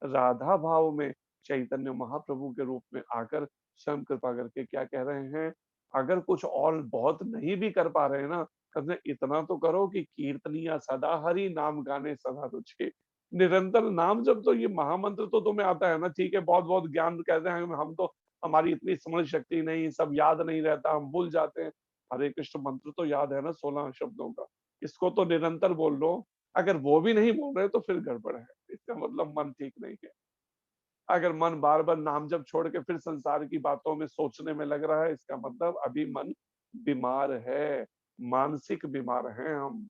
राधा भाव में चैतन्य महाप्रभु के रूप में आकर स्वयं कृपा करके क्या कह रहे हैं, अगर कुछ और बहुत नहीं भी कर पा रहे हैं ना, कम से इतना तो करो कि कीर्तनिया सदा हरि नाम गाने सदा रुचि। निरंतर नाम जब, तो ये महामंत्र तो तुम्हें आता है ना, ठीक है, बहुत बहुत ज्ञान कहते हैं हम तो, हमारी इतनी स्मरण शक्ति नहीं, सब याद नहीं रहता, हम भूल जाते हैं। हरे कृष्ण मंत्र तो याद है ना 16 शब्दों का, इसको तो निरंतर बोल लो। अगर वो भी नहीं बोल रहे तो फिर गड़बड़ है, इसका मतलब मन ठीक नहीं है। अगर मन बार बार नाम जब छोड़ के फिर संसार की बातों में सोचने में लग रहा है, इसका मतलब अभी मन बीमार है, मानसिक बीमार हैं हम।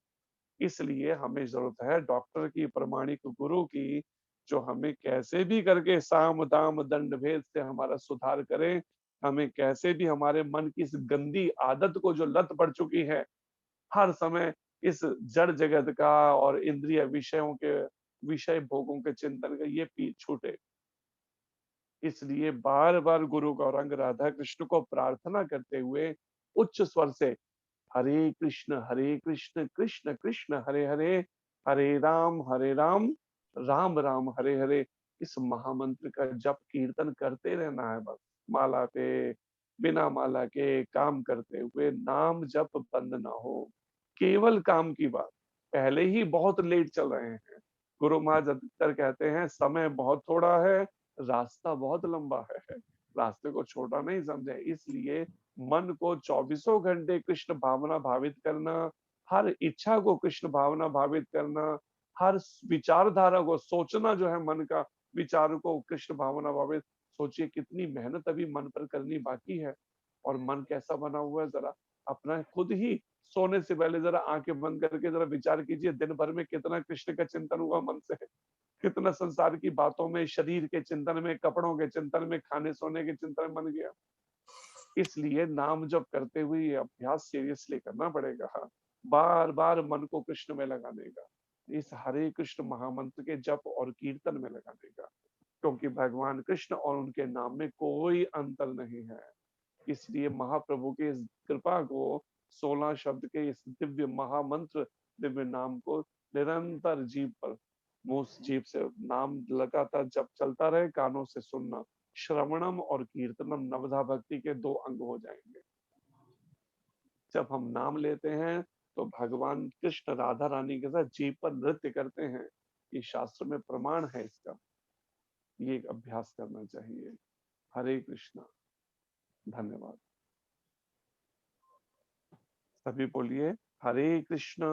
इसलिए हमें जरूरत है डॉक्टर की, प्रमाणिक गुरु की, जो हमें कैसे भी करके साम दाम दंड भेद से हमारा सुधार करे। हमें कैसे भी हमारे मन की इस गंदी आदत को जो लत पड़ चुकी है, हर समय इस जड़ जगत का और इंद्रिय विषयों के, विषय भोगों के चिंतन का, ये पीछे छूटे। इसलिए बार बार गुरु गौरांग राधा कृष्ण को प्रार्थना करते हुए उच्च स्वर से हरे कृष्ण कृष्ण कृष्ण हरे हरे, हरे राम राम राम हरे हरे, इस महामंत्र का जप कीर्तन करते रहना है बस। माला पे, बिना माला के काम करते हुए नाम जप बंद ना हो। केवल काम की बात, पहले ही बहुत लेट चल रहे हैं। गुरु महाराज अधिकतर कहते हैं समय बहुत थोड़ा है, रास्ता बहुत लंबा है। रास्ते को छोटा नहीं समझे। इसलिए मन को चौबीसों घंटे कृष्ण भावना भावित करना, हर इच्छा को कृष्ण भावना भावित करना, हर विचारधारा को सोचना, जो है मन का विचार को कृष्ण भावना भावित। सोचिए कितनी मेहनत अभी मन पर करनी बाकी है। और मन कैसा बना हुआ है, जरा अपना खुद ही सोने से पहले जरा आंखें बंद करके जरा विचार कीजिए, दिन भर में कितना कृष्ण का चिंतन हुआ मन से, कितना संसार की बातों में, शरीर के चिंतन में, कपड़ों के चिंतन में, खाने सोने के चिंतन में बन गया। इसलिए नाम जप करते हुए ये अभ्यास सीरियसली करना पड़ेगा। बार बार मन को कृष्ण में लगाने का, इस हरे कृष्ण महामंत्र के जप और कीर्तन में लगाने का, क्योंकि भगवान कृष्ण और उनके नाम में कोई अंतर नहीं है। इसलिए महाप्रभु के इस कृपा को, 16 शब्द के इस दिव्य महामंत्र, दिव्य नाम को निरंतर जीव पर, मुंह जीव से नाम लगातार जब चलता रहे, कानों से सुनना, श्रवणम और कीर्तनम नवधा भक्ति के 2 अंग हो जाएंगे। जब हम नाम लेते हैं तो भगवान कृष्ण राधा रानी के साथ जीव पर नृत्य करते हैं। ये शास्त्र में प्रमाण है इसका। ये एक अभ्यास करना चाहिए। हरे कृष्णा। धन्यवाद। सभी बोलिए हरे कृष्ण